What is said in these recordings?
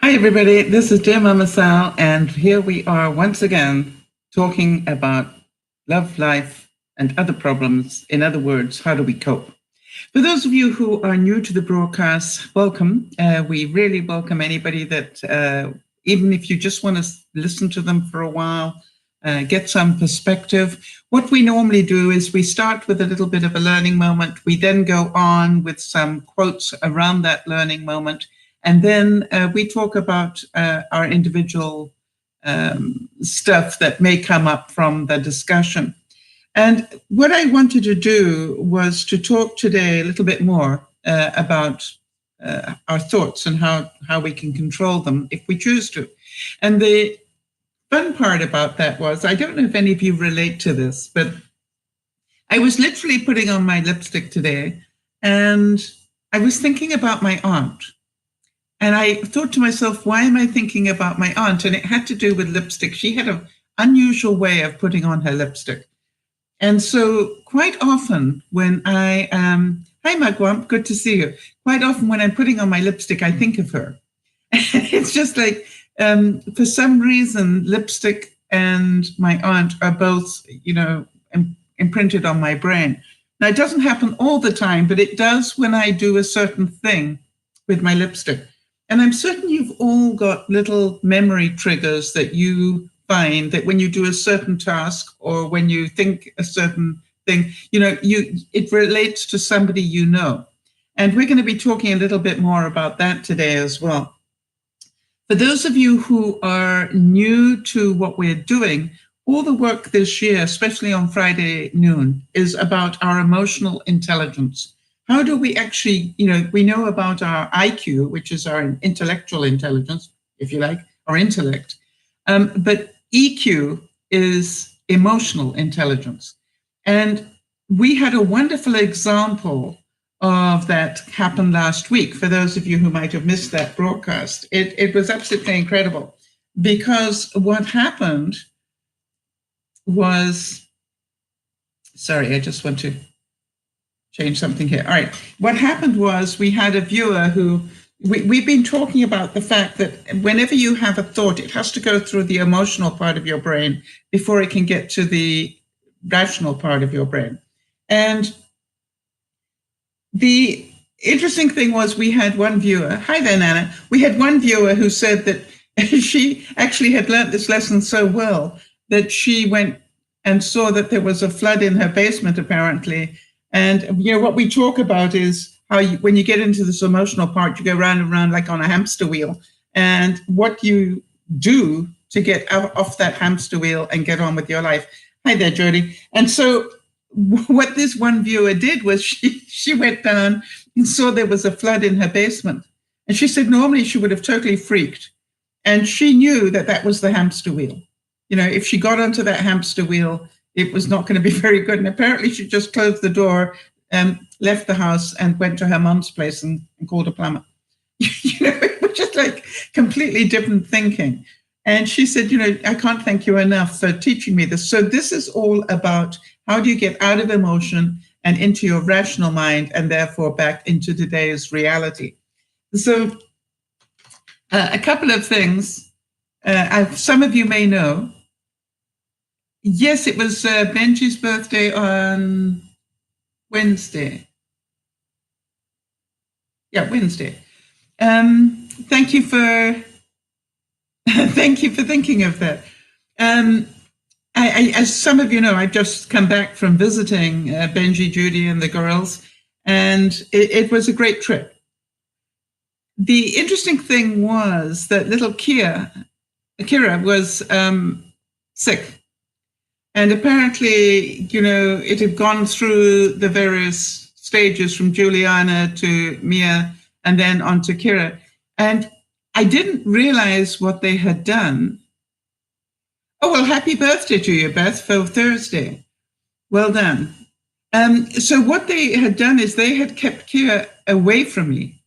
Hi, everybody. This is DearMamaSal, and here we are once again talking about love, life, and other problems. In other words, how do we cope? For those of you who are new to the broadcast, welcome. We really welcome anybody that, even if you just want to listen to them for a while, get some perspective. What we normally do is we start with a little bit of a learning moment. We then go on with some quotes around that learning moment. And then we talk about our individual stuff that may come up from the discussion. And what I wanted to do was to talk today a little bit more about our thoughts and how we can control them if we choose to. And the fun part about that was, I don't know if any of you relate to this, but I was literally putting on my lipstick today and I was thinking about my aunt. And I thought to myself, why am I thinking about my aunt? And it had to do with lipstick. She had an unusual way of putting on her lipstick. And so quite often when I hi Magwamp, good to see you. Quite often when I'm putting on my lipstick, I think of her. It's just like, for some reason, lipstick and my aunt are both, imprinted on my brain. Now, it doesn't happen all the time, but it does when I do a certain thing with my lipstick. And I'm certain you've all got little memory triggers that you find that when you do a certain task or when you think a certain thing, it relates to somebody you know. And we're going to be talking a little bit more about that today as well. For those of you who are new to what we're doing, all the work this year, especially on Friday noon, is about our emotional intelligence. How do we actually, we know about our IQ, which is our intellectual intelligence, if you like, our intellect. But EQ is emotional intelligence. And we had a wonderful example of that happen last week. For those of you who might have missed that broadcast, it was absolutely incredible because what happened was, sorry, I just want to change something here. All right. What happened was we had a viewer who, we've been talking about the fact that whenever you have a thought, it has to go through the emotional part of your brain before it can get to the rational part of your brain. And the interesting thing was we had one viewer, hi there, Nana. We had one viewer who said that she actually had learned this lesson so well that she went and saw that there was a flood in her basement, apparently. And, what we talk about is how when you get into this emotional part, you go round and round like on a hamster wheel. And what you do to get off that hamster wheel and get on with your life. Hi there, Jody. And so what this one viewer did was she went down and saw there was a flood in her basement. And she said normally she would have totally freaked. And she knew that that was the hamster wheel. If she got onto that hamster wheel, it was not going to be very good. And apparently she just closed the door, left the house and went to her mom's place and called a plumber. It was just like completely different thinking. And she said, I can't thank you enough for teaching me this. So this is all about how do you get out of emotion and into your rational mind and therefore back into today's reality. So a couple of things, some of you may know. Yes, it was Benji's birthday on Wednesday. Yeah, Wednesday. Thank you for thinking of that. As some of you know, I've just come back from visiting Benji, Judy, and the girls, and it was a great trip. The interesting thing was that little Kira was sick. And apparently, it had gone through the various stages from Juliana to Mia and then on to Kira. And I didn't realize what they had done. Oh, well, happy birthday to you, Beth, for Thursday. Well done. So what they had done is they had kept Kira away from me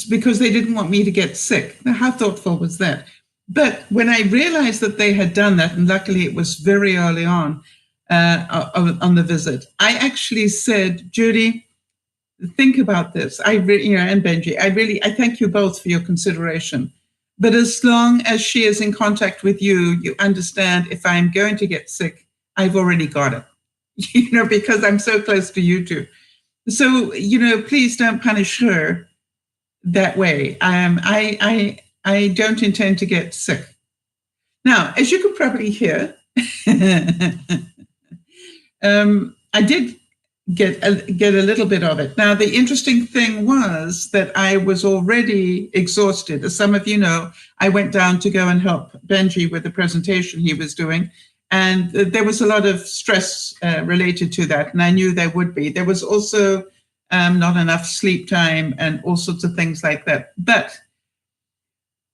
because they didn't want me to get sick. Now, how thoughtful was that? But when I realized that they had done that, and luckily it was very early on the visit, I actually said, Judy, think about this. And Benji, I thank you both for your consideration. But as long as she is in contact with you, you understand if I'm going to get sick, I've already got it, because I'm so close to you two. So, please don't punish her that way. I don't intend to get sick. Now, as you could probably hear, I did get a little bit of it. Now, the interesting thing was that I was already exhausted. As some of you know, I went down to go and help Benji with the presentation he was doing. And there was a lot of stress related to that. And I knew there would be. There was also not enough sleep time and all sorts of things like that. But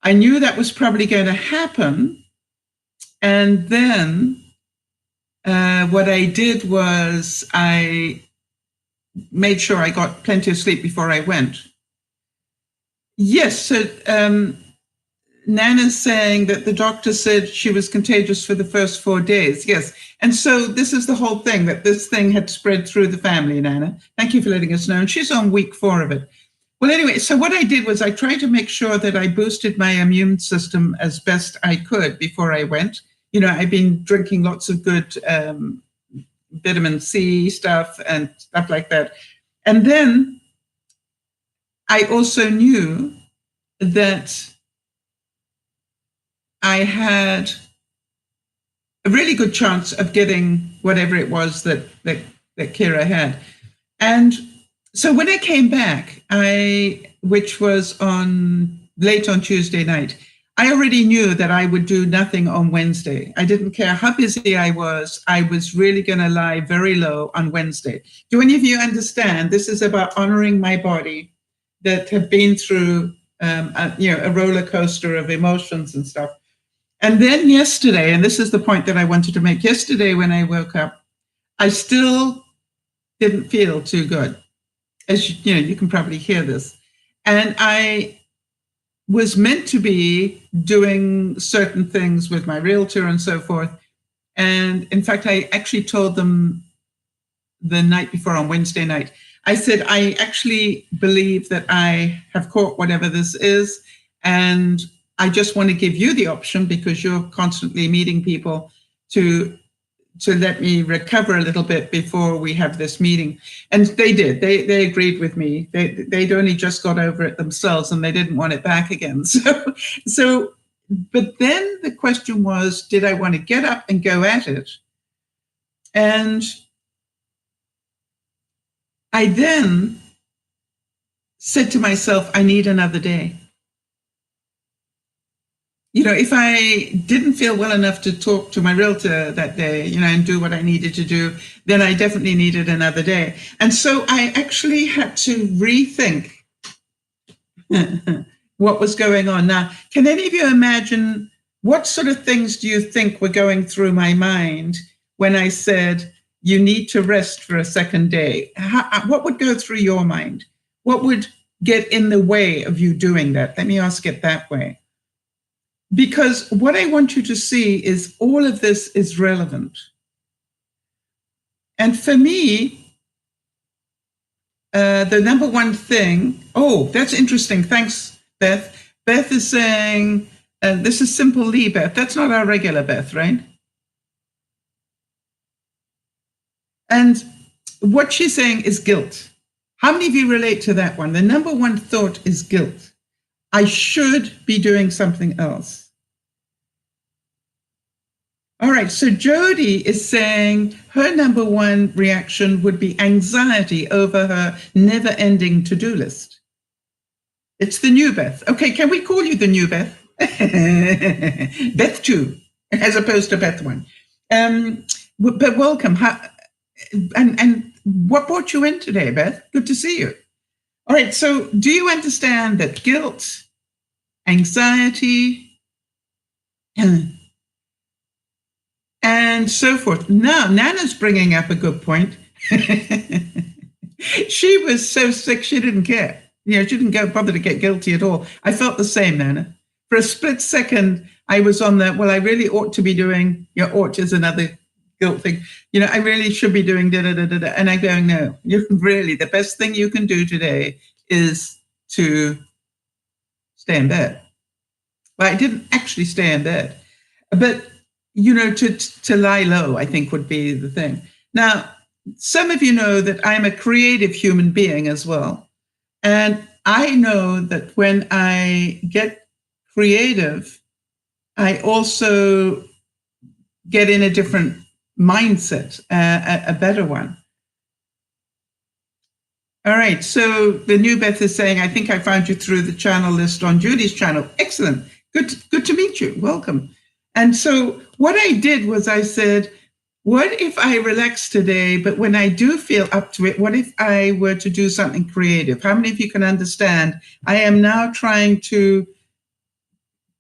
I knew that was probably going to happen. And then what I did was I made sure I got plenty of sleep before I went. Yes, so Nana's saying that the doctor said she was contagious for the first 4 days. Yes, and so this is the whole thing, that this thing had spread through the family, Nana. Thank you for letting us know. And she's on week 4 of it. Well, anyway, so what I did was I tried to make sure that I boosted my immune system as best I could before I went. I've been drinking lots of good vitamin C stuff and stuff like that. And then I also knew that I had a really good chance of getting whatever it was that Kira had. And so when I came back, which was late on Tuesday night, I already knew that I would do nothing on Wednesday. I didn't care how busy I was. I was really going to lie very low on Wednesday. Do any of you understand? This is about honoring my body that have been through a roller coaster of emotions and stuff. And then yesterday, and this is the point that I wanted to make, yesterday when I woke up, I still didn't feel too good. As you can probably hear this. And I was meant to be doing certain things with my realtor and so forth. And in fact, I actually told them the night before, on Wednesday night, I said, I actually believe that I have caught whatever this is. And I just want to give you the option, because you're constantly meeting people, to let me recover a little bit before we have this meeting. And they did. They agreed with me. They'd only just got over it themselves and they didn't want it back again. So, but then the question was, did I want to get up and go at it? And I then said to myself, I need another day. If I didn't feel well enough to talk to my realtor that day, and do what I needed to do, then I definitely needed another day. And so I actually had to rethink what was going on. Now, can any of you imagine what sort of things do you think were going through my mind when I said, you need to rest for a second day? What would go through your mind? What would get in the way of you doing that? Let me ask it that way. Because what I want you to see is all of this is relevant. And for me, the number one thing, that's interesting. Thanks, Beth. Beth is saying, this is Simple Lee, Beth. That's not our regular Beth, right? And what she's saying is guilt. How many of you relate to that one? The number one thought is guilt. I should be doing something else. All right, so Jody is saying her number one reaction would be anxiety over her never-ending to-do list. It's the new Beth. Okay, can we call you the new Beth? Beth 2, as opposed to Beth 1. But welcome. And what brought you in today, Beth? Good to see you. All right, so do you understand that guilt, anxiety, and so forth? Now, Nana's bringing up a good point. She was so sick, she didn't care. She didn't bother to get guilty at all. I felt the same, Nana. For a split second, I was on that, well, I really ought to be doing, ought is another guilt thing. I really should be doing da-da-da-da-da. And I'm going, no, the best thing you can do today is to stay in bed. Well, I didn't actually stay in bed, but to lie low, I think would be the thing. Now, some of you know that I'm a creative human being as well. And I know that when I get creative, I also get in a different mindset, a better one. All right, so the new Beth is saying, I think I found you through the channel list on Judy's channel. Excellent. Good to meet you. Welcome. And so what I did was I said, what if I relax today, but when I do feel up to it, what if I were to do something creative? How many of you can understand? I am now trying to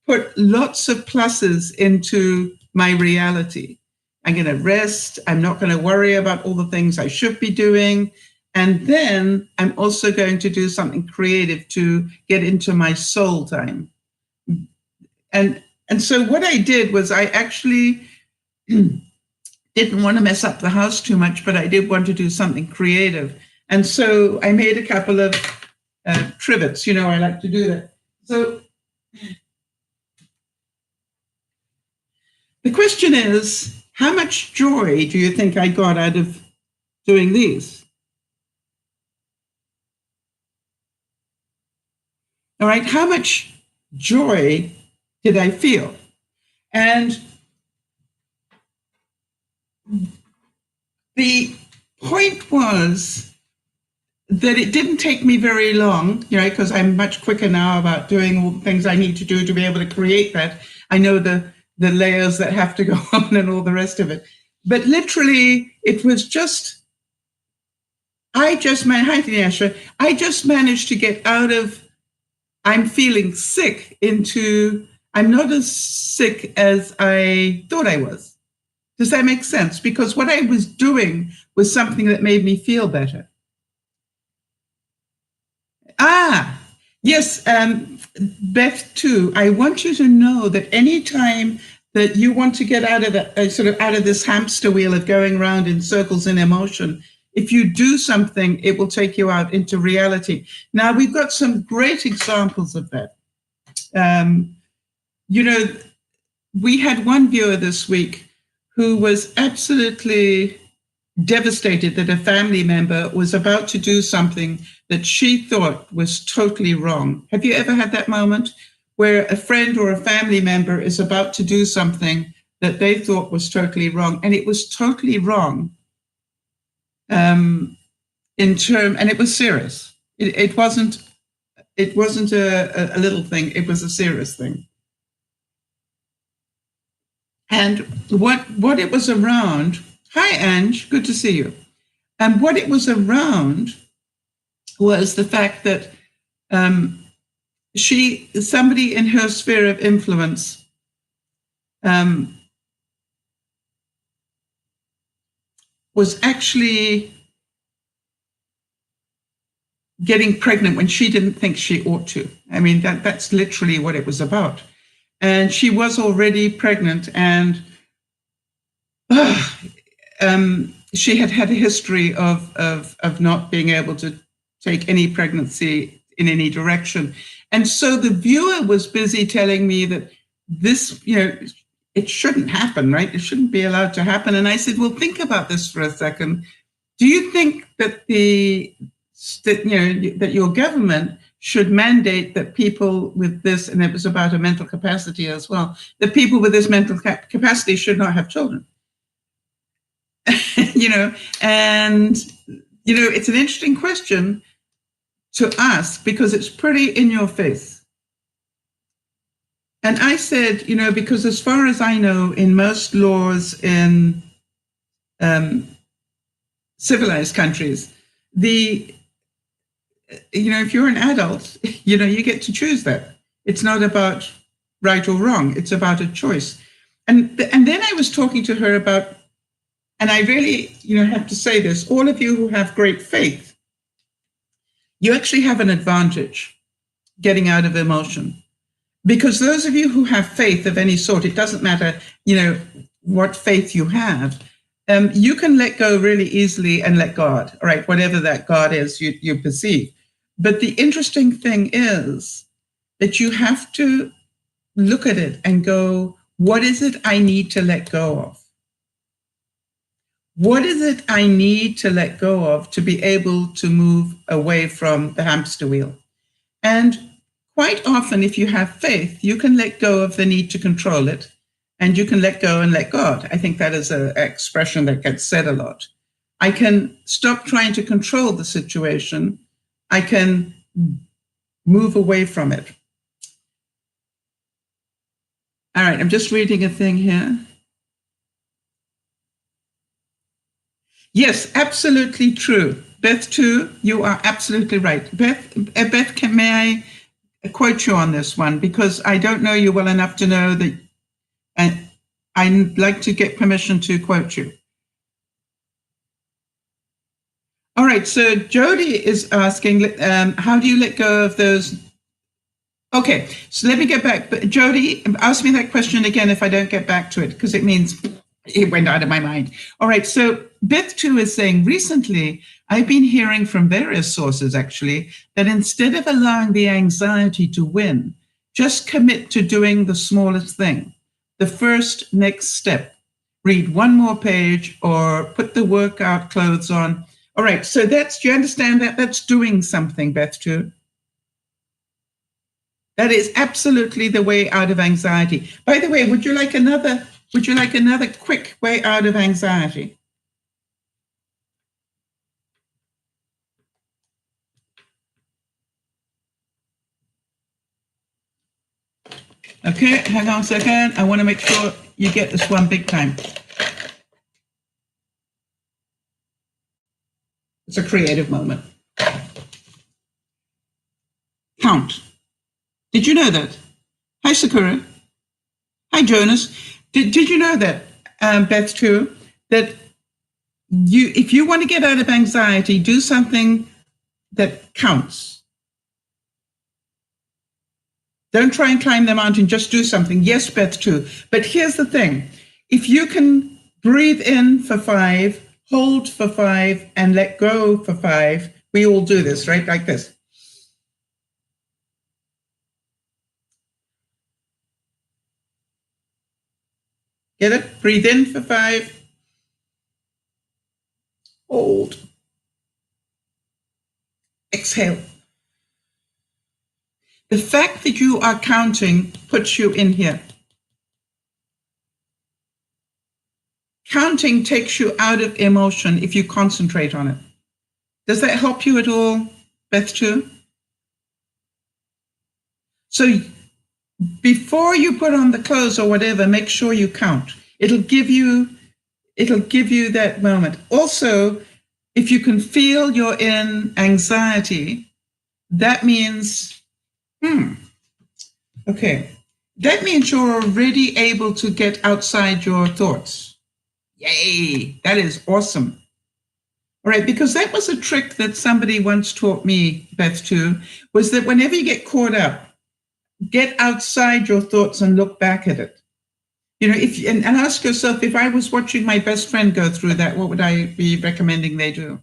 put lots of pluses into my reality. I'm going to rest. I'm not going to worry about all the things I should be doing. And then I'm also going to do something creative to get into my soul time. And so what I did was I actually didn't want to mess up the house too much, but I did want to do something creative. And so I made a couple of trivets. I like to do that. So the question is, how much joy do you think I got out of doing these? All right, how much joy did I feel? And the point was that it didn't take me very long, because I'm much quicker now about doing all the things I need to do to be able to create that. I know the layers that have to go on and all the rest of it. But literally, it was just, I just managed to get out of I'm feeling sick into I'm not as sick as I thought I was. Does that make sense? Because what I was doing was something that made me feel better. Yes, Beth too. I want you to know that anytime that you want to get out of out of this hamster wheel of going around in circles in emotion, if you do something, it will take you out into reality. Now, we've got some great examples of that. We had one viewer this week who was absolutely devastated that a family member was about to do something that she thought was totally wrong. Have you ever had that moment where a friend or a family member is about to do something that they thought was totally wrong, and it was totally wrong? And it was serious. It wasn't a little thing. It was a serious thing. And what it was around. Hi, Ange. Good to see you. And what it was around was the fact that somebody in her sphere of influence was actually getting pregnant when she didn't think she ought to. I mean, that's literally what it was about. And she was already pregnant, and she had a history of not being able to take any pregnancy in any direction. And so the viewer was busy telling me that this, it shouldn't happen, right? It shouldn't be allowed to happen. And I said, well, think about this for a second. Do you think that that your government should mandate that people with this, and it was about a mental capacity as well, that people with this mental capacity should not have children? And it's an interesting question to ask because it's pretty in your face. And I said, because as far as I know, in most laws in civilized countries, if you're an adult, you get to choose that. It's not about right or wrong. It's about a choice. And then I was talking to her about, and I really, have to say this, all of you who have great faith, you actually have an advantage getting out of emotion. Because those of you who have faith of any sort, it doesn't matter, what faith you have, you can let go really easily and let God, all right, whatever that God is you perceive. But the interesting thing is that you have to look at it and go, what is it I need to let go of? What is it I need to let go of to be able to move away from the hamster wheel? And quite often, if you have faith, you can let go of the need to control it, and you can let go and let God. I think that is an expression that gets said a lot. I can stop trying to control the situation. I can move away from it. All right, I'm just reading a thing here. Yes, absolutely true. Beth, too, you are absolutely right. Beth, may I quote you on this one? Because I don't know you well enough to know that I'd like to get permission to quote you. All right, so Jody is asking, how do you let go of those? Okay, so let me get back. But Jody, ask me that question again if I don't get back to it, because it means it went out of my mind. All right, so Beth too is saying, recently, I've been hearing from various sources, actually, that instead of allowing the anxiety to win, just commit to doing the smallest thing, the first next step. Read one more page or put the workout clothes on. All right, so do you understand that? That's doing something, Beth, too. That is absolutely the way out of anxiety. By the way, would you like another quick way out of anxiety? Okay, hang on a second. I want to make sure you get this one big time. It's a creative moment. Count. Did you know that? Hi, Sakura. Hi, Jonas. Did you know that, Beth, too, that if you want to get out of anxiety, do something that counts. Don't try and climb the mountain, just do something. Yes, Beth, too. But here's the thing. If you can breathe in for 5, hold for 5, and let go for 5, we all do this, right? Like this. Get it? Breathe in for 5. Hold. Exhale. The fact that you are counting puts you in here. Counting takes you out of emotion if you concentrate on it. Does that help you at all, Beth, too? So before you put on the clothes or whatever, make sure you count. It'll give you that moment. Also, if you can feel you're in anxiety, that means, okay, that means you're already able to get outside your thoughts. Yay, that is awesome. All right, because that was a trick that somebody once taught me, Beth, too, was that whenever you get caught up, get outside your thoughts and look back at it. You know, and ask yourself, if I was watching my best friend go through that, what would I be recommending they do?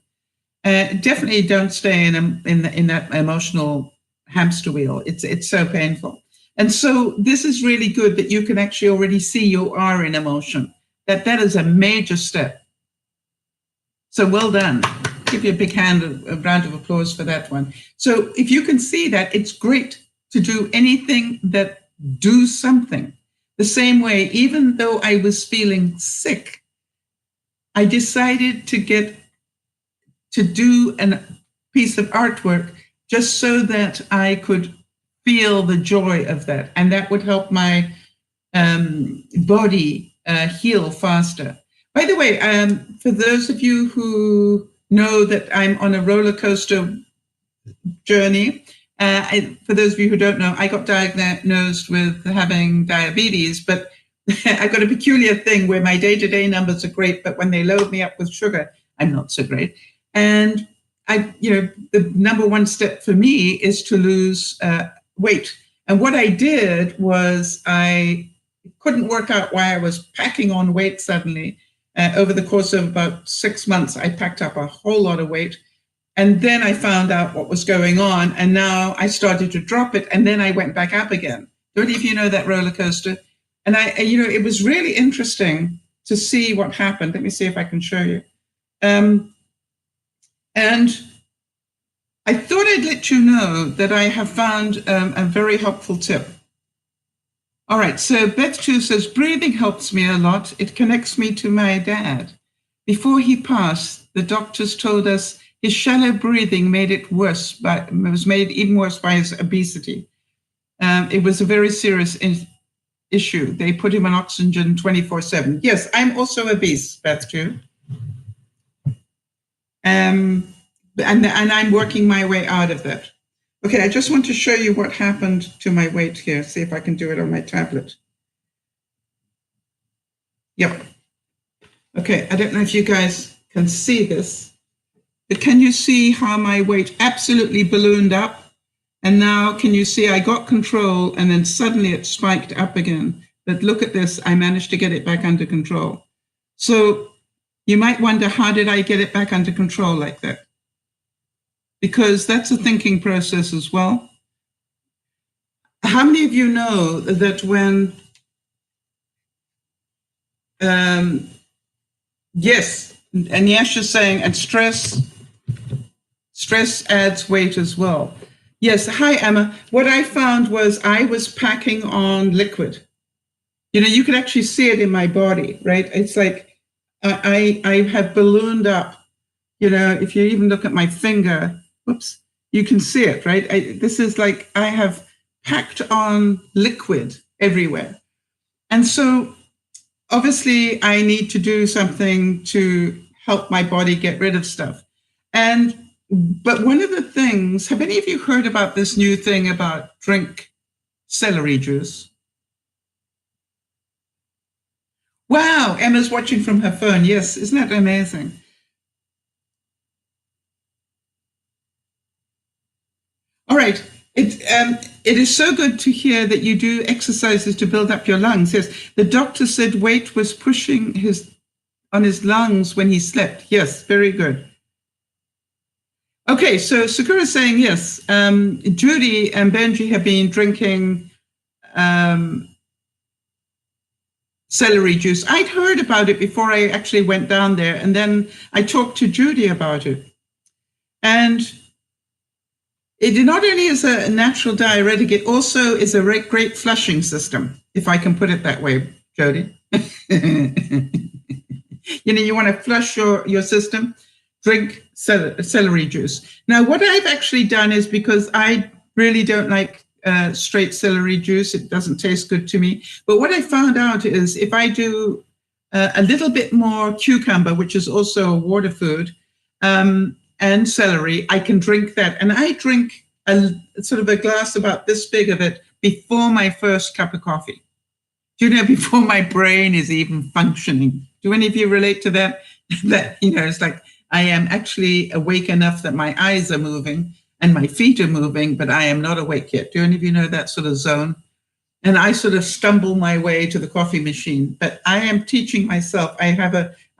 Definitely don't stay in that emotional hamster wheel. It's so painful. And so this is really good that you can actually already see you are in emotion. That is a major step. So well done. Give you a big a round of applause for that one. So if you can see that, it's great to do anything that do something. The same way, even though I was feeling sick, I decided to do a piece of artwork just so that I could feel the joy of that. And that would help my body heal faster. By the way, for those of you who know that I'm on a roller coaster journey, for those of you who don't know, I got diagnosed with having diabetes, but I've got a peculiar thing where my day-to-day numbers are great, but when they load me up with sugar, I'm not so great. And the number one step for me is to lose weight. And what I did was I couldn't work out why I was packing on weight suddenly. Over the course of about 6 months, I packed up a whole lot of weight. And then I found out what was going on. And now I started to drop it. And then I went back up again Do any of you know that roller coaster? And it was really interesting to see what happened. Let me see if I can show you. And I thought I'd let you know that I have found a very helpful tip. All right, so Beth 2 says, breathing helps me a lot. It connects me to my dad. Before he passed, the doctors told us his shallow breathing made it worse, but it was made even worse by his obesity. It was a very serious issue. They put him on oxygen 24/7. Yes, I'm also obese, Beth 2. And I'm working my way out of that. Okay, I just want to show you what happened to my weight here. See if I can do it on my tablet. Yep. Okay, I don't know if you guys can see this, but can you see how my weight absolutely ballooned up? And now can you see I got control and then suddenly it spiked up again. But look at this, I managed to get it back under control. So you might wonder, how did I get it back under control like that? Because that's a thinking process as well. How many of you know that when, yes, and Yash is saying, and stress adds weight as well. Yes, hi Emma. What I found was I was packing on liquid. You could actually see it in my body, right? It's like I have ballooned up. If you even look at my finger, whoops, you can see it, right? This is like I have packed on liquid everywhere. And so obviously I need to do something to help my body get rid of stuff. But one of the things, have any of you heard about this new thing about drink celery juice? Wow, Emma's watching from her phone. Yes, isn't that amazing? All right. It is so good to hear that you do exercises to build up your lungs. Yes, the doctor said weight was pushing on his lungs when he slept. Yes, very good. Okay, so Sakura is saying yes. Judy and Benji have been drinking celery juice. I'd heard about it before I actually went down there, and then I talked to Judy about it. And it not only is a natural diuretic, it also is a great flushing system, if I can put it that way, Jody. You want to flush your system, drink celery juice. Now, what I've actually done is, because I really don't like straight celery juice, it doesn't taste good to me. But what I found out is if I do a little bit more cucumber, which is also a water food, and celery, I can drink that. And I drink sort of a glass about this big of it before my first cup of coffee. Do you know, before my brain is even functioning? Do any of you relate to that? That, it's like I am actually awake enough that my eyes are moving and my feet are moving, but I am not awake yet. Do any of you know that sort of zone? And I sort of stumble my way to the coffee machine, but I am teaching myself. I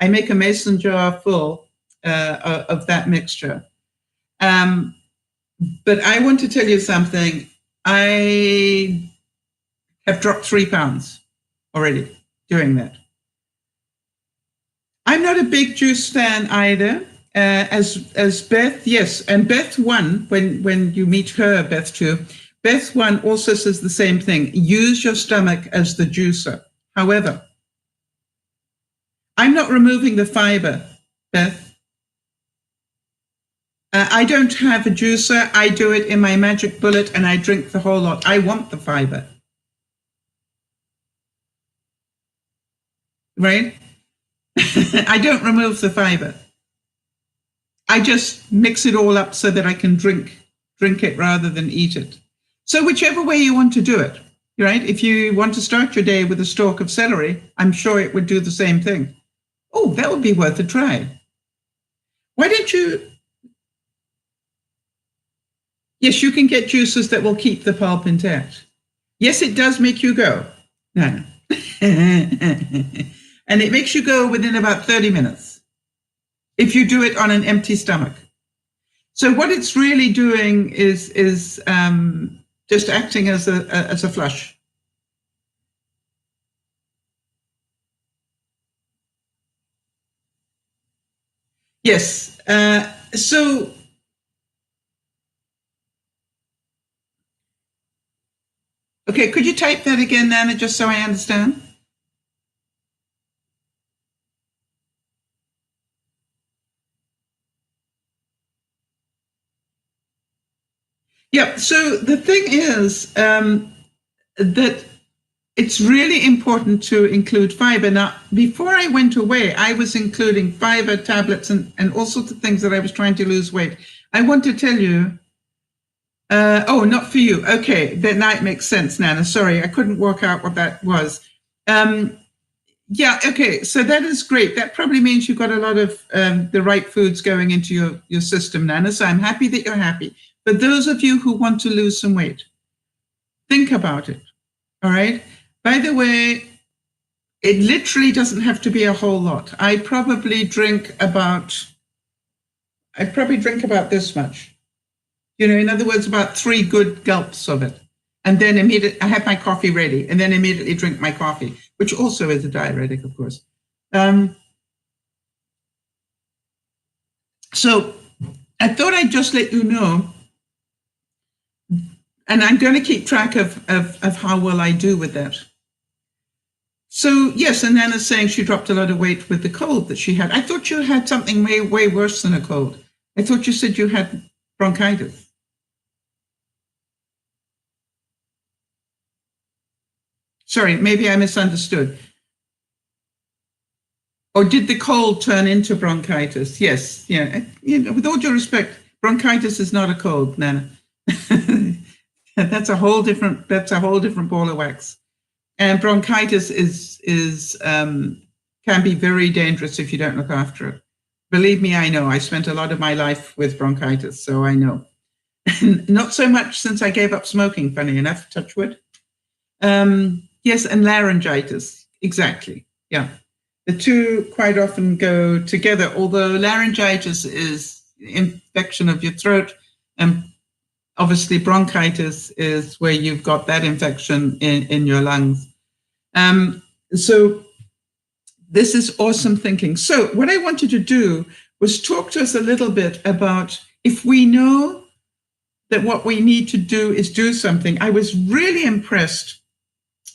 make a mason jar full of that mixture. But I want to tell you something. I have dropped 3 pounds already doing that. I'm not a big juice fan either. As Beth, yes, and Beth 1, when you meet her, Beth 2, Beth 1 also says the same thing. Use your stomach as the juicer. However, I'm not removing the fiber, Beth. I don't have a juicer. I do it in my magic bullet and I drink the whole lot. I want the fiber. Right? I don't remove the fiber. I just mix it all up so that I can drink it rather than eat it. So whichever way you want to do it, right? If you want to start your day with a stalk of celery, I'm sure it would do the same thing. Oh, that would be worth a try. Why don't you? Yes, you can get juices that will keep the pulp intact. Yes, it does make you go. No. And it makes you go within about 30 minutes if you do it on an empty stomach. So what it's really doing is just acting as a flush. Yes. So, okay, could you type that again, Nana, just so I understand? Yeah. So the thing is that it's really important to include fiber. Now, before I went away, I was including fiber tablets and all sorts of things that I was trying to lose weight. I want to tell you, oh, not for you. Okay, then that makes sense, Nana. Sorry, I couldn't work out what that was. Yeah, okay, so that is great. That probably means you've got a lot of the right foods going into your system, Nana. So I'm happy that you're happy. But those of you who want to lose some weight, think about it. All right. By the way, it literally doesn't have to be a whole lot. I probably drink about this much. You know, in other words, about 3 good gulps of it. And then immediately, I have my coffee ready, and then immediately drink my coffee, which also is a diuretic, of course. So I thought I'd just let you know, and I'm going to keep track of how well I do with that. So yes, and Nana's saying she dropped a lot of weight with the cold that she had. I thought you had something way, way worse than a cold. I thought you said you had bronchitis. Sorry, maybe I misunderstood. Or did the cold turn into bronchitis? Yes, yeah. You know, with all due respect, bronchitis is not a cold, Nana. That's a whole different ball of wax. And bronchitis can be very dangerous if you don't look after it. Believe me, I know. I spent a lot of my life with bronchitis, so I know. Not so much since I gave up smoking, funny enough, touch wood. Yes, and laryngitis, exactly. Yeah. The two quite often go together, although laryngitis is infection of your throat, and obviously bronchitis is where you've got that infection in your lungs. So this is awesome thinking. So what I wanted to do was talk to us a little bit about if we know that what we need to do is do something. I was really impressed.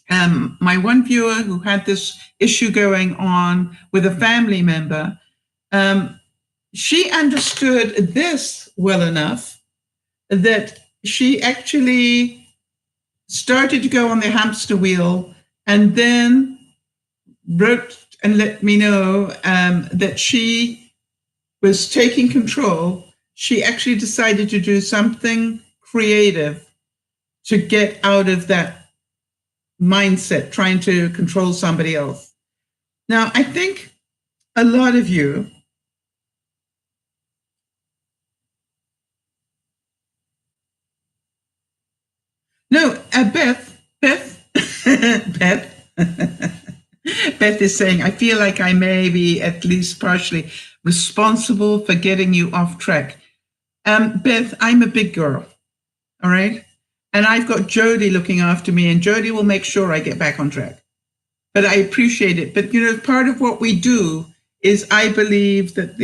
My one viewer who had this issue going on with a family member, she understood this well enough that she actually started to go on the hamster wheel and then wrote and let me know that she was taking control. She actually decided to do something creative to get out of that mindset, trying to control somebody else. Now, I think a lot of you Beth, Beth, Beth is saying, I feel like I may be at least partially responsible for getting you off track. Beth, I'm a big girl, all right? And I've got Jody looking after me, and Jody will make sure I get back on track. But I appreciate it. But, you know, part of what we do is I believe that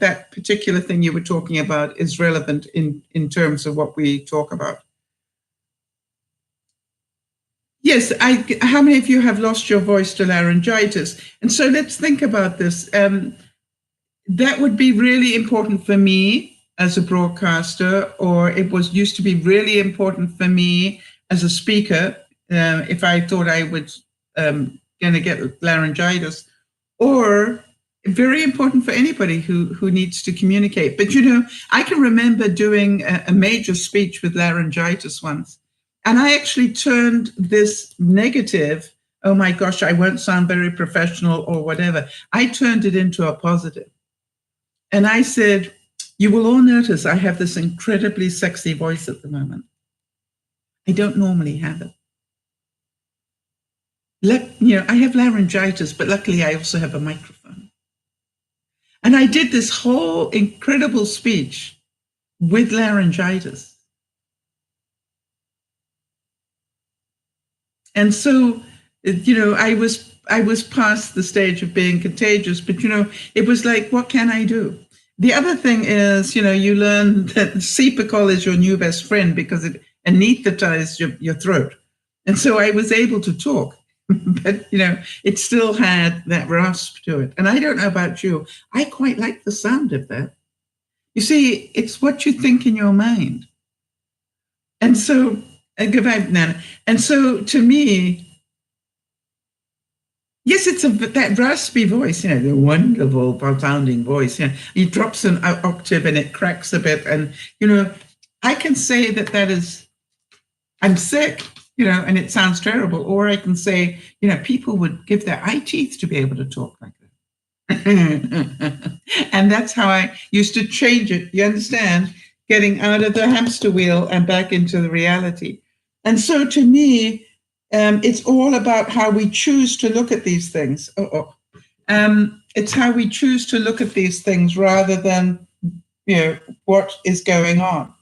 that particular thing you were talking about is relevant in terms of what we talk about. Yes, how many of you have lost your voice to laryngitis? And so let's think about this. That would be really important for me as a broadcaster, or it used to be really important for me as a speaker, if I thought I was going to get laryngitis, or very important for anybody who needs to communicate. But, you know, I can remember doing a major speech with laryngitis once. And I actually turned this negative, oh my gosh, I won't sound very professional or whatever. I turned it into a positive. And I said, you will all notice I have this incredibly sexy voice at the moment. I don't normally have it. You know, I have laryngitis, but luckily I also have a microphone. And I did this whole incredible speech with laryngitis. And so, you know, I was past the stage of being contagious, but, you know, it was like, what can I do? The other thing is, you learn that Cepacol is your new best friend because it anesthetized your throat. And so I was able to talk, but, it still had that rasp to it. And I don't know about you. I quite like the sound of that. You see, it's what you think in your mind. And so, goodbye, Nana. And so to me, yes, it's that raspy voice, the wonderful sounding voice. He drops an octave and it cracks a bit. And, I can say that is, I'm sick, and it sounds terrible. Or I can say, people would give their eye teeth to be able to talk like that. And that's how I used to change it. You understand? Getting out of the hamster wheel and back into the reality. And so to me, it's all about how we choose to look at these things. It's how we choose to look at these things rather than, what is going on.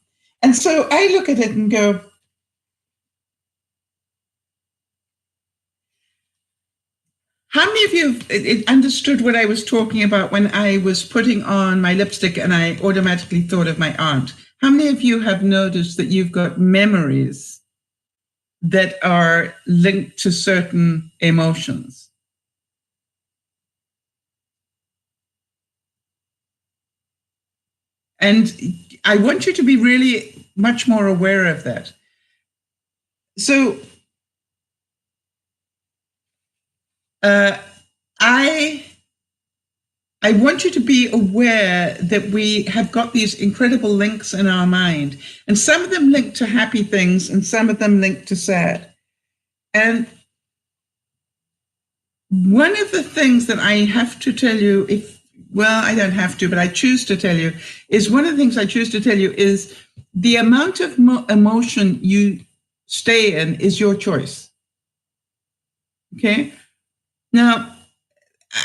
And so I look at it and go, how many of you understood what I was talking about when I was putting on my lipstick and I automatically thought of my aunt? How many of you have noticed that you've got memories that are linked to certain emotions? And I want you to be really much more aware of that. So I want you to be aware that we have got these incredible links in our mind, and some of them link to happy things and some of them link to sad. And one of the things that I have to tell you, I don't have to, but I choose to tell you, is one of the things I choose to tell you is the amount of emotion you stay in is your choice. Okay? Now,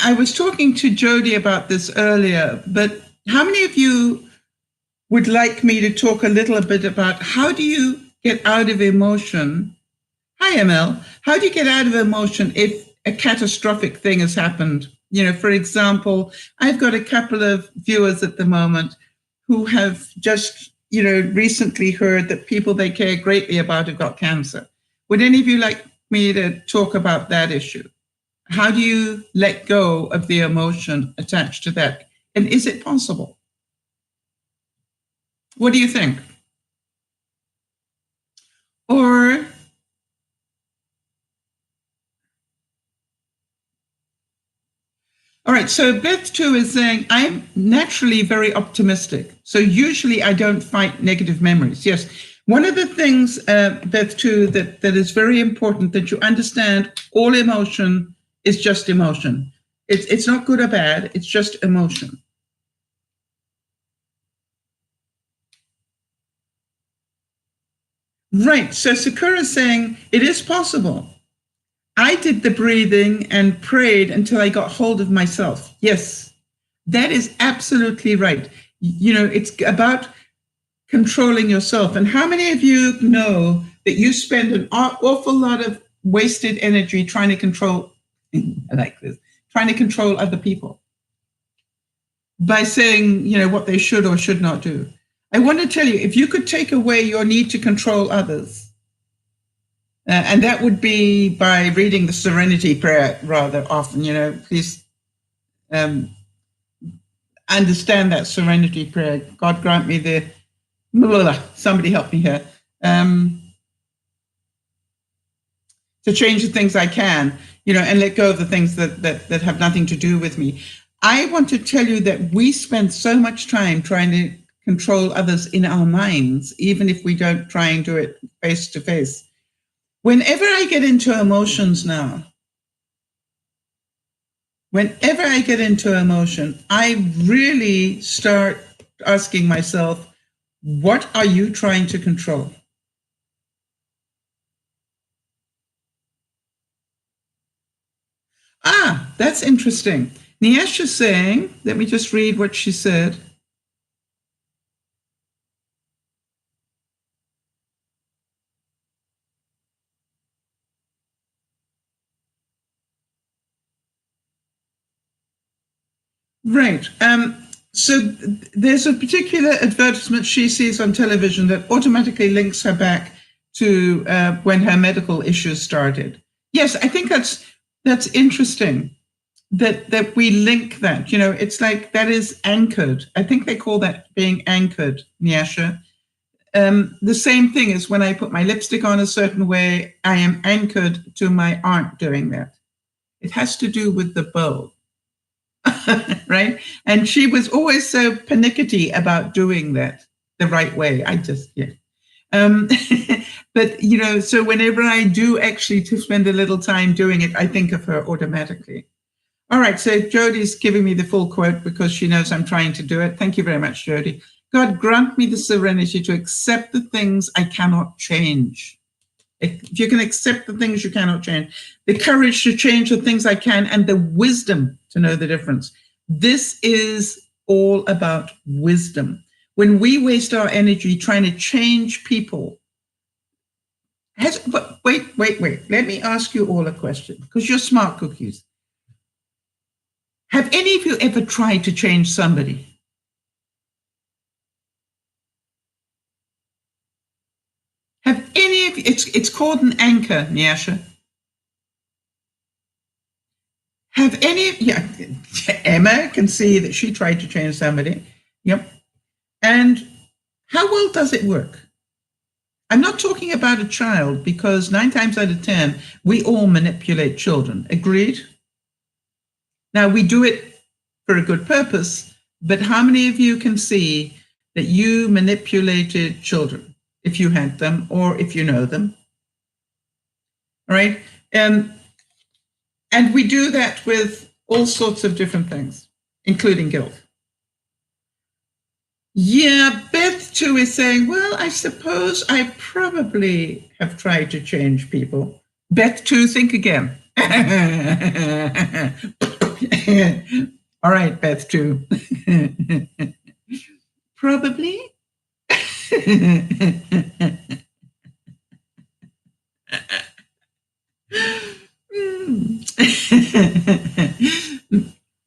I was talking to Jody about this earlier, but how many of you would like me to talk a little bit about how do you get out of emotion? Hi, ML. How do you get out of emotion if a catastrophic thing has happened? For example, I've got a couple of viewers at the moment who have just, recently heard that people they care greatly about have got cancer. Would any of you like me to talk about that issue? How do you let go of the emotion attached to that? And is it possible? What do you think? Or, all right, so Beth too is saying, I'm naturally very optimistic. So usually I don't fight negative memories. Yes. One of the things, Beth too, that is very important that you understand all emotion is just emotion. It's not good or bad, it's just emotion. Right. So Sakura is saying it is possible. I did the breathing and prayed until I got hold of myself. Yes, that is absolutely right. It's about controlling yourself. And how many of you know that you spend an awful lot of wasted energy trying to control, like this, trying to control other people by saying, what they should or should not do? I want to tell you, if you could take away your need to control others, and that would be by reading the Serenity Prayer rather often, please understand that Serenity Prayer. God grant me the, somebody help me here, to change the things I can, and let go of the things that have nothing to do with me. I want to tell you that we spend so much time trying to control others in our minds, even if we don't try and do it face to face. Whenever I get into emotions now, I really start asking myself, what are you trying to control? That's interesting. Niesh is saying, let me just read what she said. Right. So there's a particular advertisement she sees on television that automatically links her back to when her medical issues started. Yes, I think that's interesting that we link that. It's like that is anchored. I think they call that being anchored, Nyasha. The same thing as when I put my lipstick on a certain way, I am anchored to my aunt doing that. It has to do with the bow. Right? And she was always so pernickety about doing that the right way. But, so whenever I do actually to spend a little time doing it, I think of her automatically. All right, so Jodi's giving me the full quote because she knows I'm trying to do it. Thank you very much, Jodi. God, grant me the serenity to accept the things I cannot change. If you can accept the things you cannot change, the courage to change the things I can, and the wisdom to know the difference. This is all about wisdom. When we waste our energy trying to change people, but wait. Let me ask you all a question, because you're smart cookies. Have any of you ever tried to change somebody? Have any of you, it's called an anchor, Nyasha. Have any of you, Emma can see that she tried to change somebody. Yep. And how well does it work? I'm not talking about a child, because 9 times out of 10, we all manipulate children. Agreed? Now, we do it for a good purpose, but how many of you can see that you manipulated children, if you had them or if you know them? All right? And we do that with all sorts of different things, including guilt. Yeah, Beth too is saying, well, I suppose I probably have tried to change people. Beth too, think again. All right, Beth too. Probably.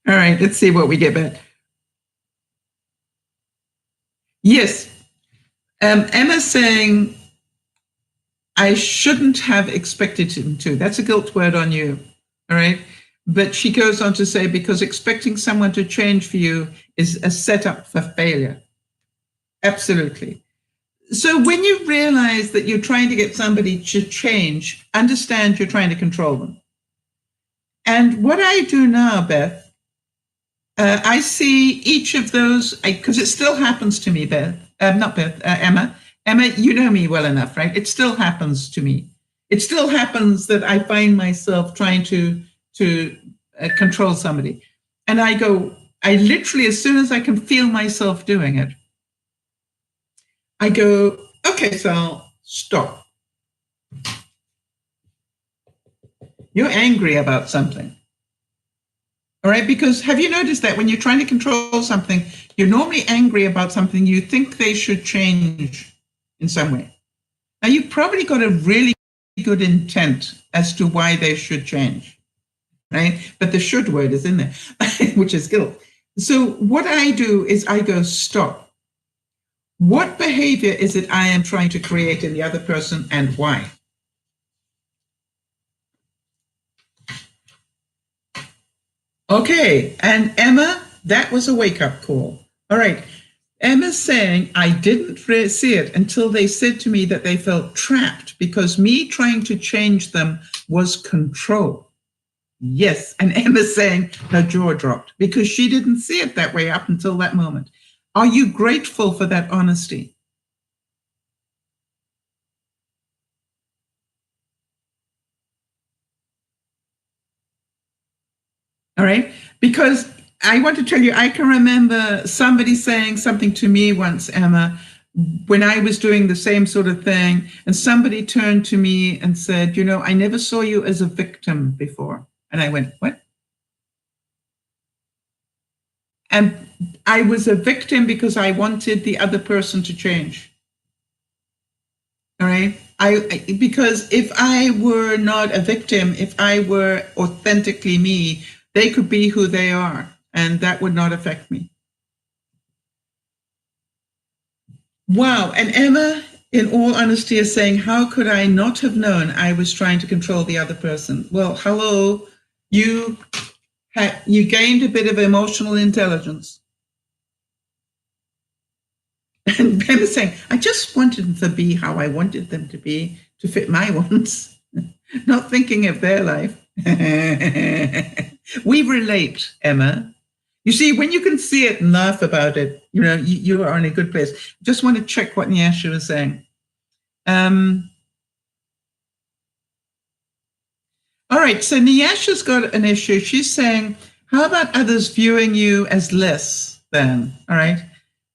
All right, let's see what we get back. Yes. Emma's saying, I shouldn't have expected him to. That's a guilt word on you. All right. But she goes on to say, because expecting someone to change for you is a setup for failure. Absolutely. So when you realize that you're trying to get somebody to change, understand you're trying to control them. And what I do now, Beth, I see each of those, because it still happens to me, Beth, not Beth, Emma. Emma, you know me well enough, right? It still happens to me. It still happens that I find myself trying to control somebody. And I literally, as soon as I can feel myself doing it, I go, okay, Sal, stop. You're angry about something. All right, because have you noticed that when you're trying to control something, you're normally angry about something you think they should change in some way. Now, you've probably got a really good intent as to why they should change, right? But the should word is in there, which is guilt. So what I do is I go, stop. What behavior is it I am trying to create in the other person, and why? Okay, and Emma, that was a wake-up call. All right, Emma's saying, I didn't see it until they said to me that they felt trapped because me trying to change them was control. Yes, and Emma's saying her jaw dropped because she didn't see it that way up until that moment. Are you grateful for that honesty? All right, because I want to tell you, I can remember somebody saying something to me once, Emma, when I was doing the same sort of thing, and somebody turned to me and said, you know, I never saw you as a victim before. And I went, what? And I was a victim because I wanted the other person to change. All right. Because if I were not a victim, if I were authentically me, they could be who they are, and that would not affect me. Wow. And Emma, in all honesty, is saying, how could I not have known I was trying to control the other person? Well, hello, you gained a bit of emotional intelligence. And Emma's saying, I just wanted them to be how I wanted them to be, to fit my wants, not thinking of their life. We relate, Emma. You see, when you can see it and laugh about it, you are in a good place. Just want to check what Nyasha was saying. All right, so Nyasha's got an issue. She's saying, how about others viewing you as less than? All right.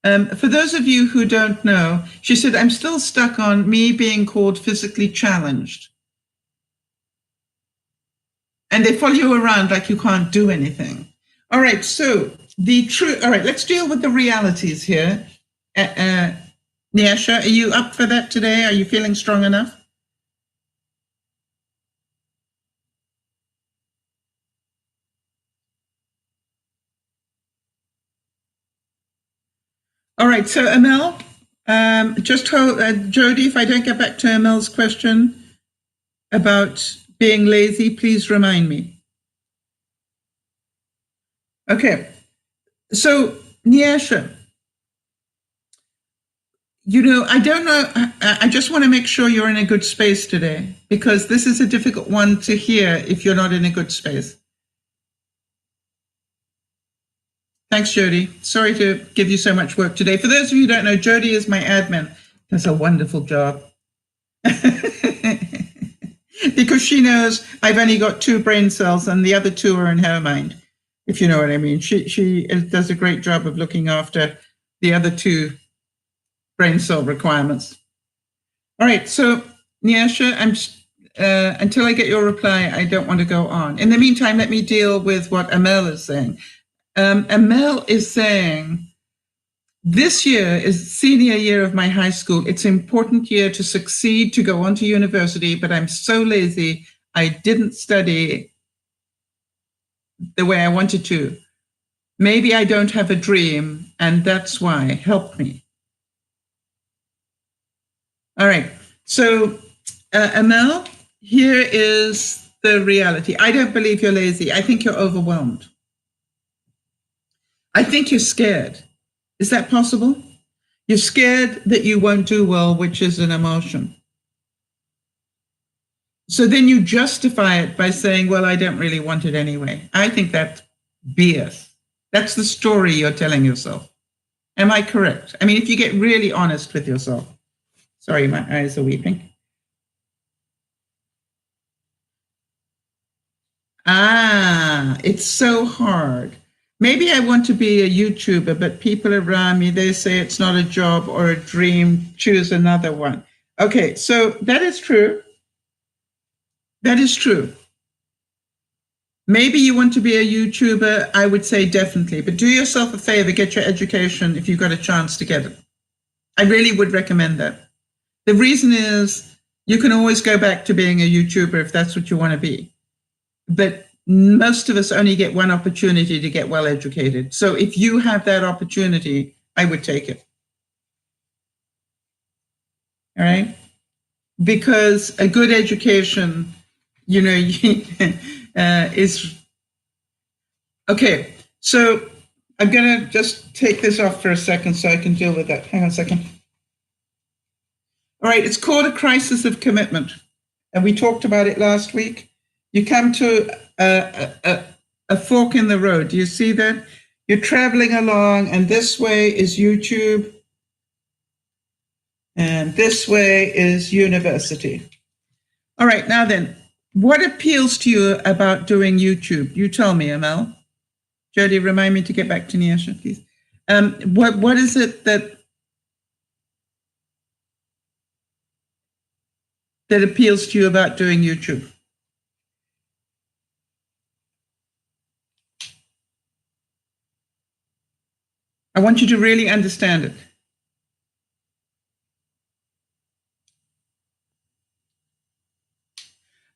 For those of you who don't know, she said, I'm still stuck on me being called physically challenged. And they follow you around like you can't do anything. All right, so all right, let's deal with the realities here. Nyasha, are you up for that today? Are you feeling strong enough? All right, so Amel, just hold, Jody, if I don't get back to Amel's question about being lazy, please remind me. Okay, so Nyasha, I don't know, I just want to make sure you're in a good space today, because this is a difficult one to hear if you're not in a good space. Thanks, Jody. Sorry to give you so much work today. For those of you who don't know, Jody is my admin. Does a wonderful job. Because she knows I've only got 2 brain cells and the other 2 are in her mind, if you know what I mean. She does a great job of looking after the other 2 brain cell requirements. All right, so Nyasha, until I get your reply, I don't want to go on. In the meantime, let me deal with what Amel is saying. Amel is saying, this year is senior year of my high school. It's an important year to succeed, to go on to university, but I'm so lazy, I didn't study the way I wanted to. Maybe I don't have a dream, and that's why. Help me. All right. So, Amel, here is the reality. I don't believe you're lazy. I think you're overwhelmed. I think you're scared. Is that possible? You're scared that you won't do well, which is an emotion. So then you justify it by saying, well, I don't really want it anyway. I think that's BS. That's the story you're telling yourself. Am I correct? I mean, if you get really honest with yourself. Sorry, my eyes are weeping. It's so hard. Maybe I want to be a YouTuber, but people around me, they say it's not a job or a dream. Choose another one. Okay, so that is true. That is true. Maybe you want to be a YouTuber. I would say definitely, but do yourself a favor, get your education if you've got a chance to get it. I really would recommend that. The reason is you can always go back to being a YouTuber if that's what you want to be. But most of us only get one opportunity to get well educated. So if you have that opportunity, I would take it. All right? Because a good education, is... Okay, so I'm going to just take this off for a second so I can deal with that. Hang on a second. All right, it's called a crisis of commitment. And we talked about it last week. You come to a fork in the road. Do you see that? You're traveling along, and this way is YouTube, and this way is university. All right, now then, what appeals to you about doing YouTube? You tell me, Amel. Jody, remind me to get back to Nyasha, please. What is it that appeals to you about doing YouTube? I want you to really understand it.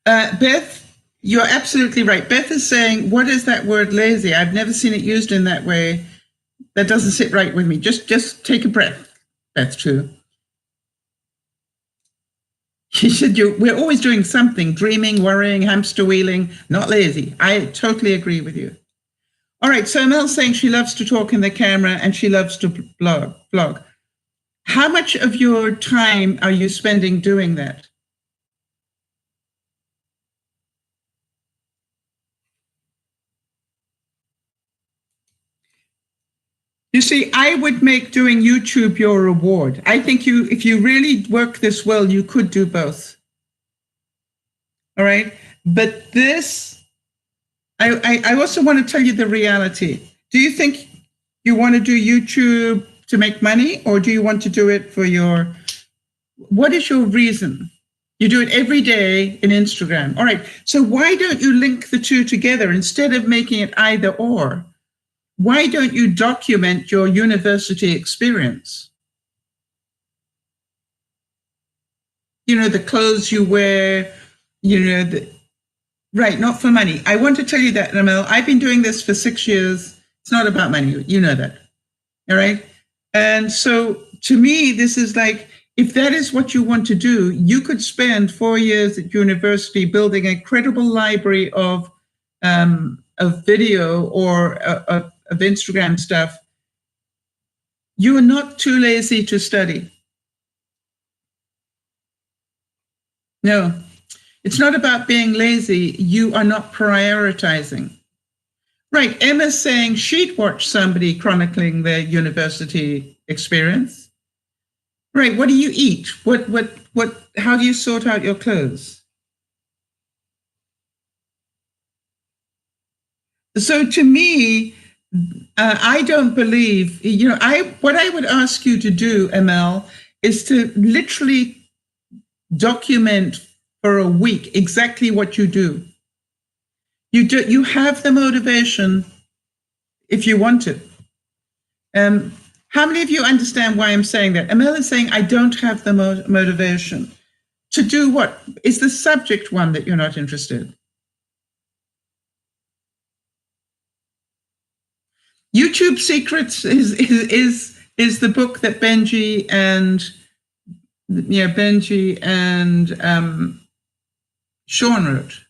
Beth, you're absolutely right. Beth is saying, what is that word lazy? I've never seen it used in that way. That doesn't sit right with me. Just take a breath. That's true. You should. We're always doing something, dreaming, worrying, hamster wheeling, not lazy. I totally agree with you. All right, so Mel's saying she loves to talk in the camera and she loves to blog. How much of your time are you spending doing that? You see, I would make doing YouTube your reward. I think if you really work this well, you could do both. All right. But this, I also want to tell you the reality. Do you think you want to do YouTube to make money, or do you want to do it for what is your reason? You do it every day in Instagram. All right. So why don't you link the two together instead of making it either or? Why don't you document your university experience? You know, the clothes you wear, right, not for money. I want to tell you that, Ramel, I've been doing this for 6 years. It's not about money. You know that. All right. And so to me, this is like, if that is what you want to do, you could spend 4 years at university building a credible library of video or of Instagram stuff. You are not too lazy to study. No, it's not about being lazy. You are not prioritizing. Right. Emma's saying she'd watch somebody chronicling their university experience. Right. What do you eat? How do you sort out your clothes? So to me, I don't believe, what I would ask you to do, ML, is to literally document for a week exactly what you do. You have the motivation if you want it. How many of you understand why I'm saying that? Emil is saying, I don't have the motivation. To do what? Is the subject one that you're not interested in? YouTube Secrets is the book that Benji and Sean wrote.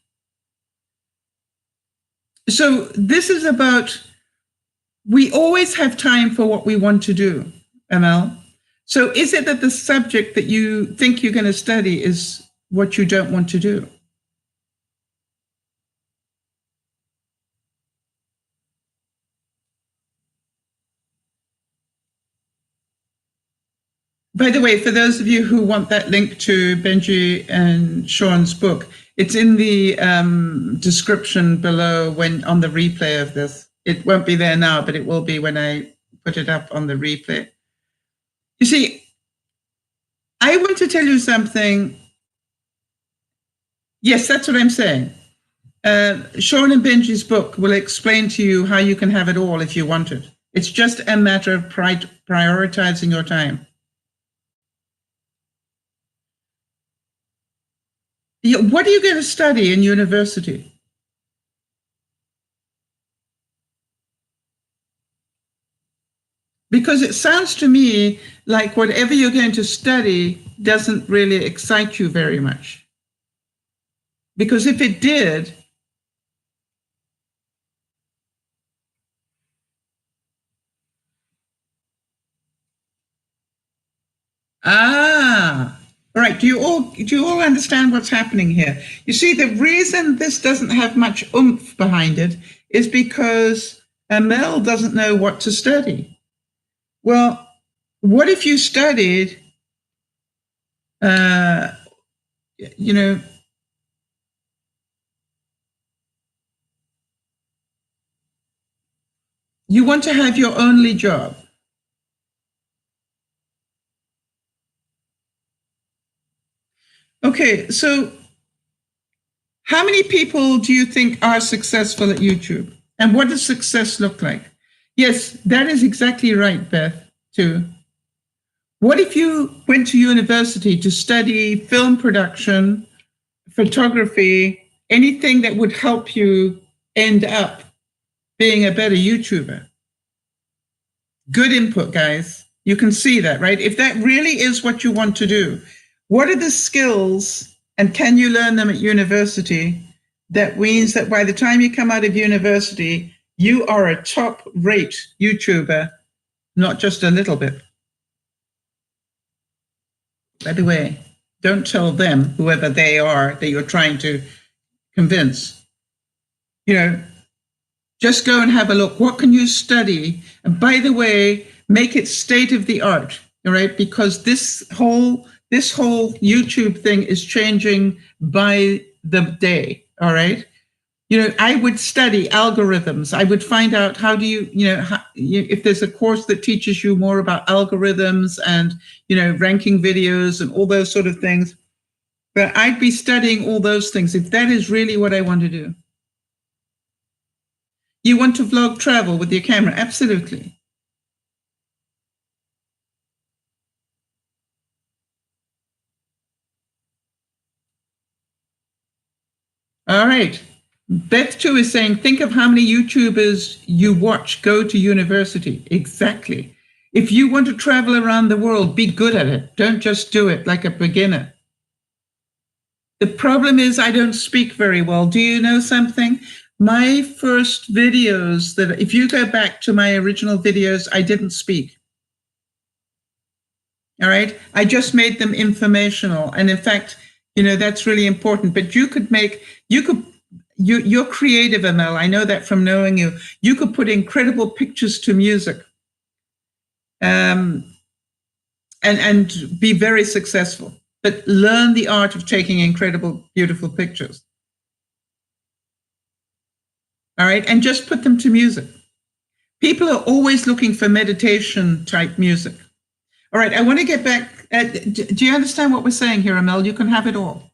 So this is about, we always have time for what we want to do, ML. So is it that the subject that you think you're going to study is what you don't want to do? By the way, for those of you who want that link to Benji and Sean's book, it's in the description below on the replay of this. It won't be there now, but it will be when I put it up on the replay. You see, I want to tell you something. Yes, that's what I'm saying. Sean and Benji's book will explain to you how you can have it all if you want it. It's just a matter of prioritizing your time. What are you going to study in university? Because it sounds to me like whatever you're going to study doesn't really excite you very much. Because if it did, all right. Do you all understand what's happening here? You see, the reason this doesn't have much oomph behind it is because Mel doesn't know what to study. Well, what if you studied, you want to have your only job. Okay, so how many people do you think are successful at YouTube? And what does success look like? Yes, that is exactly right, Beth, too. What if you went to university to study film production, photography, anything that would help you end up being a better YouTuber? Good input, guys. You can see that, right? If that really is what you want to do, what are the skills and can you learn them at university? That means that by the time you come out of university, you are a top-rate YouTuber, not just a little bit. By the way, don't tell them, whoever they are, that you're trying to convince. Just go and have a look. What can you study? And by the way, make it state of the art, all right? Because this whole YouTube thing is changing by the day, all right? I would study algorithms. I would find out how do you, if there's a course that teaches you more about algorithms and, ranking videos and all those sort of things. But I'd be studying all those things if that is really what I want to do. You want to vlog travel with your camera? Absolutely. All right. Beth too is saying, think of how many YouTubers you watch go to university. Exactly. If you want to travel around the world, be good at it. Don't just do it like a beginner. The problem is I don't speak very well. Do you know something? My first videos that, if you go back to my original videos, I didn't speak. All right. I just made them informational. And in fact, that's really important. But you're creative, Amel. I know that from knowing you. You could put incredible pictures to music. And be very successful. But learn the art of taking incredible, beautiful pictures. All right. And just put them to music. People are always looking for meditation type music. All right. I want to get back. Do you understand what we're saying here, Amel? You can have it all.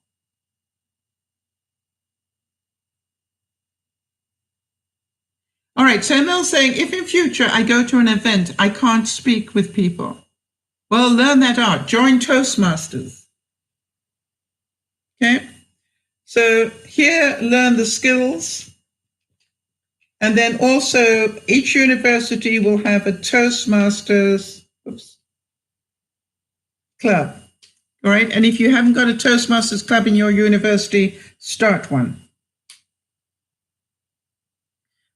All right. So Amel's saying, if in future I go to an event, I can't speak with people. Well, learn that art. Join Toastmasters. Okay. So here, learn the skills. And then also each university will have a Toastmasters club. All right. And if you haven't got a Toastmasters club in your university, start one.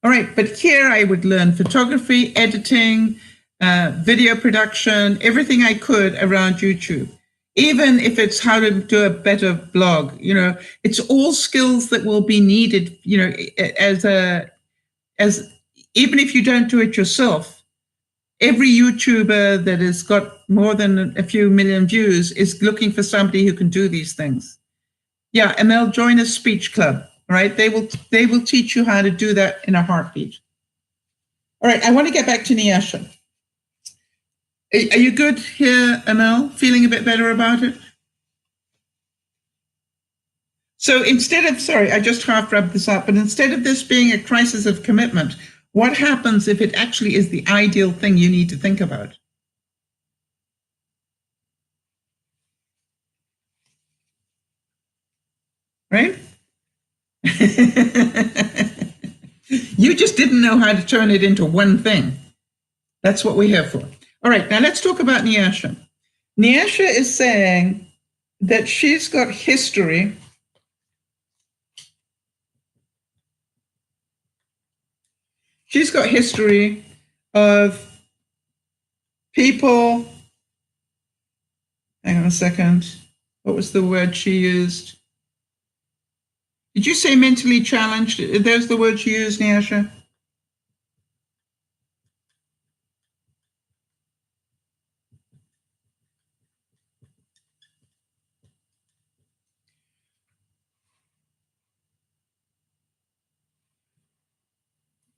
All right. But here I would learn photography, editing, video production, everything I could around YouTube. Even if it's how to do a better blog, it's all skills that will be needed, even if you don't do it yourself. Every YouTuber that has got more than a few million views is looking for somebody who can do these things. Yeah, and they'll join a speech club, right? They will teach you how to do that in a heartbeat. All right, I want to get back to Nyasha. Are you good here, Amel? Feeling a bit better about it? So instead of, sorry, I just half wrapped this up, but instead of this being a crisis of commitment, what happens if it actually is the ideal thing you need to think about? Right? You just didn't know how to turn it into one thing. That's what we're here for. All right, now let's talk about Nyasha. Nyasha is saying that she's got history of people, hang on a second, what was the word she used? Did you say mentally challenged? There's the word you used, Nyasha?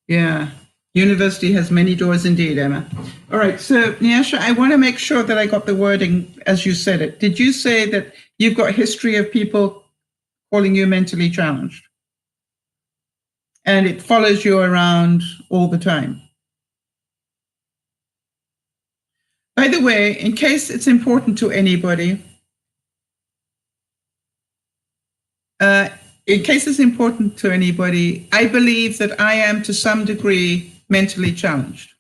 Yeah, university has many doors indeed, Emma. All right, so Nyasha, I want to make sure that I got the wording as you said it. Did you say that you've got history of people calling you mentally challenged? And it follows you around all the time? By the way, in case it's important to anybody, I believe that I am to some degree mentally challenged.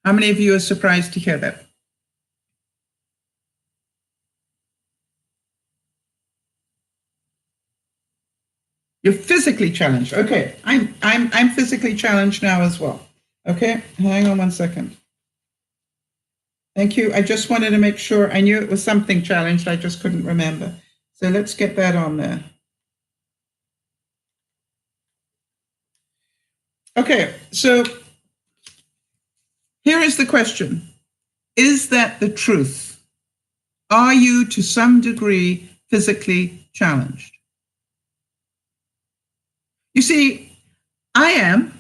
How many of you are surprised to hear that? You're physically challenged. Okay, I'm physically challenged now as well. Okay, hang on one second. Thank you. I just wanted to make sure. I knew it was something challenged. I just couldn't remember. So let's get that on there. Okay, so here is the question. Is that the truth? Are you to some degree physically challenged? You see, I am,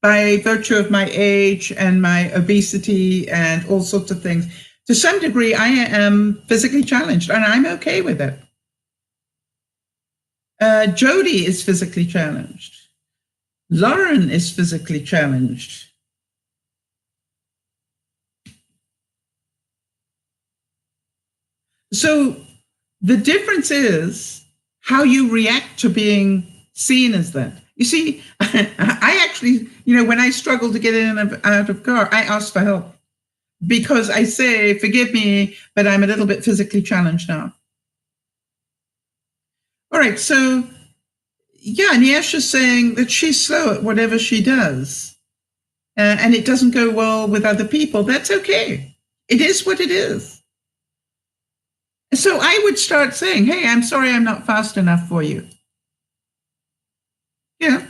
by virtue of my age and my obesity and all sorts of things. To some degree, I am physically challenged, and I'm okay with it. Jody is physically challenged. Lauren is physically challenged. So the difference is how you react to being seen as that. You see, I actually, when I struggle to get in and out of car, I ask for help because I say, forgive me, but I'm a little bit physically challenged now. All right, so yeah, Nyasha's saying that she's slow at whatever she does and it doesn't go well with other people. That's okay. It is what it is. So I would start saying, hey, I'm sorry I'm not fast enough for you. Yeah.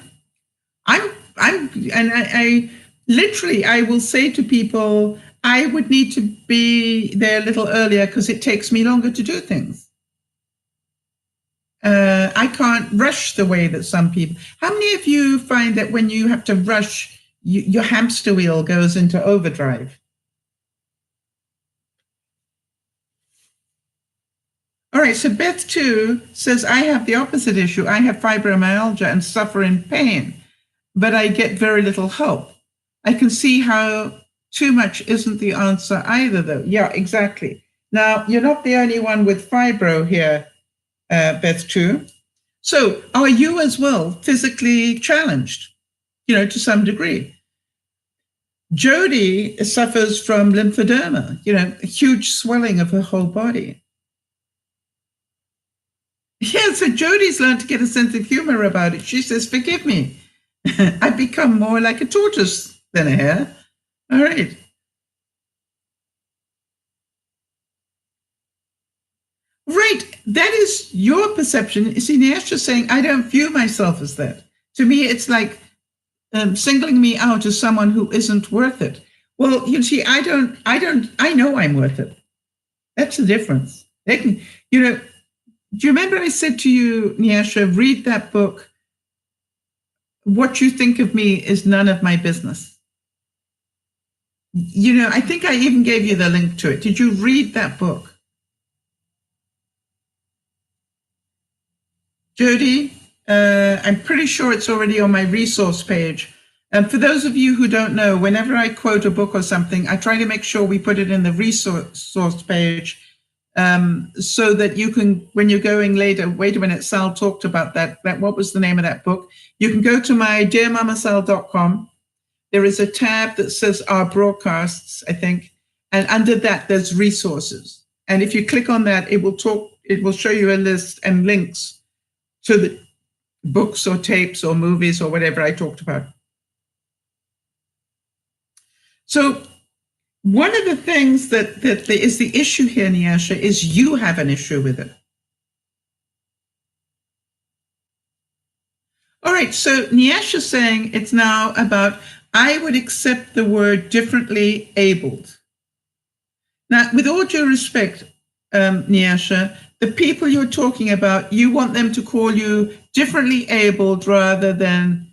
I literally, I will say to people, I would need to be there a little earlier because it takes me longer to do things. I can't rush the way that some people. How many of you find that when you have to rush, your hamster wheel goes into overdrive? All right, so Beth too says, I have the opposite issue. I have fibromyalgia and suffer in pain, but I get very little help. I can see how too much isn't the answer either, though. Yeah, exactly. Now, you're not the only one with fibro here, Beth too. So are you as well physically challenged, to some degree? Jody suffers from lymphedema, a huge swelling of her whole body. Yeah, so Jody's learned to get a sense of humor about it. She says, forgive me. I've become more like a tortoise than a hare. All right. Right. That is your perception. You see, Nyasha's saying, I don't view myself as that. To me, it's like singling me out as someone who isn't worth it. Well, you see, I know I'm worth it. That's the difference. They can, do you remember I said to you, Nyasha, read that book? What you think of me is none of my business. I think I even gave you the link to it. Did you read that book? Jody, I'm pretty sure it's already on my resource page. And for those of you who don't know, whenever I quote a book or something, I try to make sure we put it in the resource page so that you can, when you're going later, wait a minute, Sal talked about that. What was the name of that book? You can go to my DearMamaSal.com. There is a tab that says our broadcasts, I think, and under that there's resources. And if you click on that, it will show you a list and links to the books or tapes or movies or whatever I talked about. So one of the things that is the issue here, Nyasha, is you have an issue with it. All right, so Nyasha's saying it's now about, I would accept the word differently abled. Now, with all due respect, Nyasha, the people you're talking about, you want them to call you differently abled rather than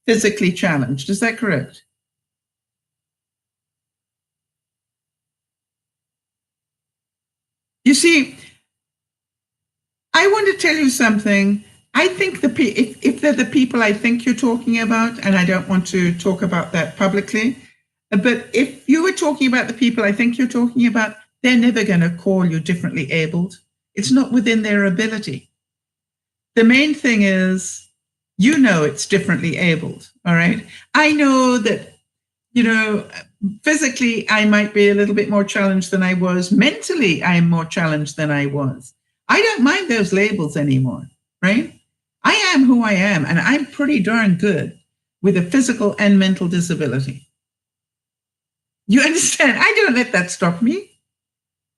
physically challenged. Is that correct? You see, I want to tell you something. I think if they're the people I think you're talking about, and I don't want to talk about that publicly, but if you were talking about the people I think you're talking about, they're never going to call you differently abled. It's not within their ability. The main thing is, it's differently abled, all right? I know that You know, physically, I might be a little bit more challenged than I was. Mentally, I am more challenged than I was. I don't mind those labels anymore, right? I am who I am, and I'm pretty darn good with a physical and mental disability. You understand? I don't let that stop me.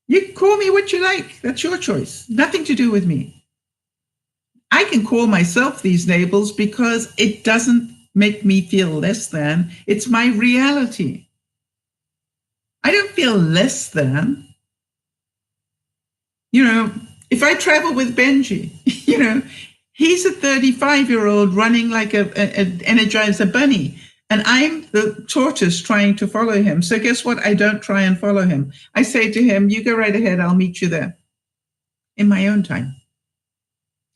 You call me what you like. That's your choice. Nothing to do with me. I can call myself these labels because it doesn't make me feel less than. It's my reality. I don't feel less than. You know, if I travel with Benji, you know, he's a 35-year-old running like an Energizer bunny. And I'm the tortoise trying to follow him. So guess what? I don't try and follow him. I say to him, you go right ahead. I'll meet you there in my own time.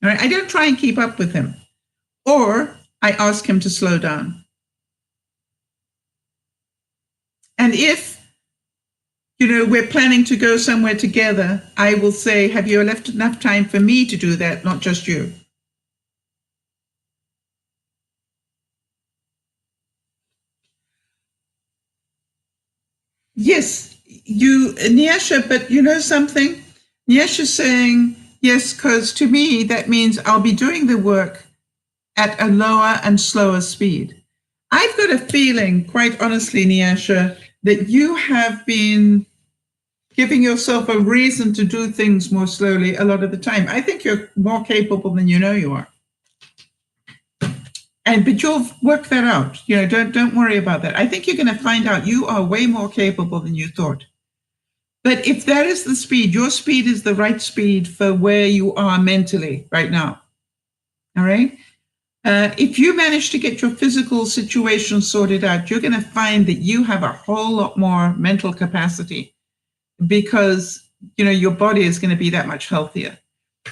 All right. I don't try and keep up with him. Or I ask him to slow down. And if, you know, we're planning to go somewhere together, I will say, have you left enough time for me to do that, not just you? Yes, you, Nyasha, but you know something? Nyasha's saying, yes, because to me, that means I'll be doing the work at a lower and slower speed. I've got a feeling, quite honestly, Nyasha, that you have been giving yourself a reason to do things more slowly a lot of the time. I think you're more capable than you know you are. But you'll work that out. You know, don't worry about that. I think you're going to find out you are way more capable than you thought. But if that is the speed, your speed is the right speed for where you are mentally right now. All right. If you manage to get your physical situation sorted out, you're going to find that you have a whole lot more mental capacity because, you know, your body is going to be that much healthier.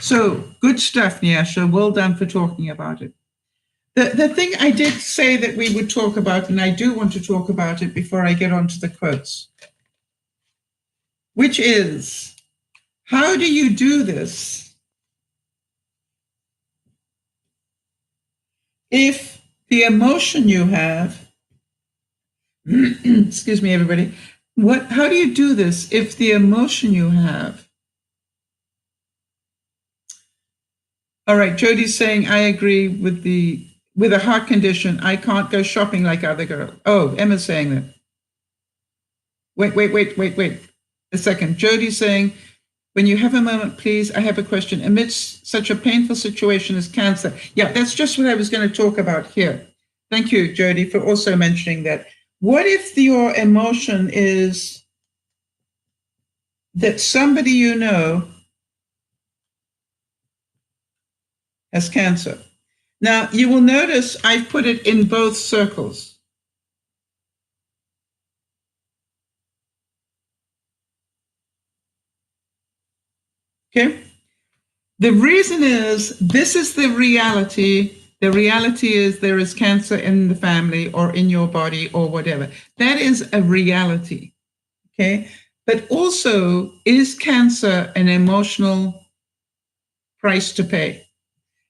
So good stuff, Nyasha. Well done for talking about it. The thing I did say that we would talk about, and I do want to talk about it before I get on to the quotes, which is, how do you do this if the emotion you have, excuse me, everybody, how do you do this if the emotion you have? All right, Jody's saying, I agree with a heart condition, I can't go shopping like other girls. Oh, Emma's saying that. Wait a second. Jody's saying, when you have a moment, please, I have a question. Amidst such a painful situation as cancer. Yeah, that's just what I was going to talk about here. Thank you, Jody, for also mentioning that. What if your emotion is that somebody you know has cancer? Now, you will notice I've put it in both circles. Okay? The reason is this is the reality. The reality is there is cancer in the family or in your body or whatever. That is a reality. Okay. But also, is cancer an emotional price to pay?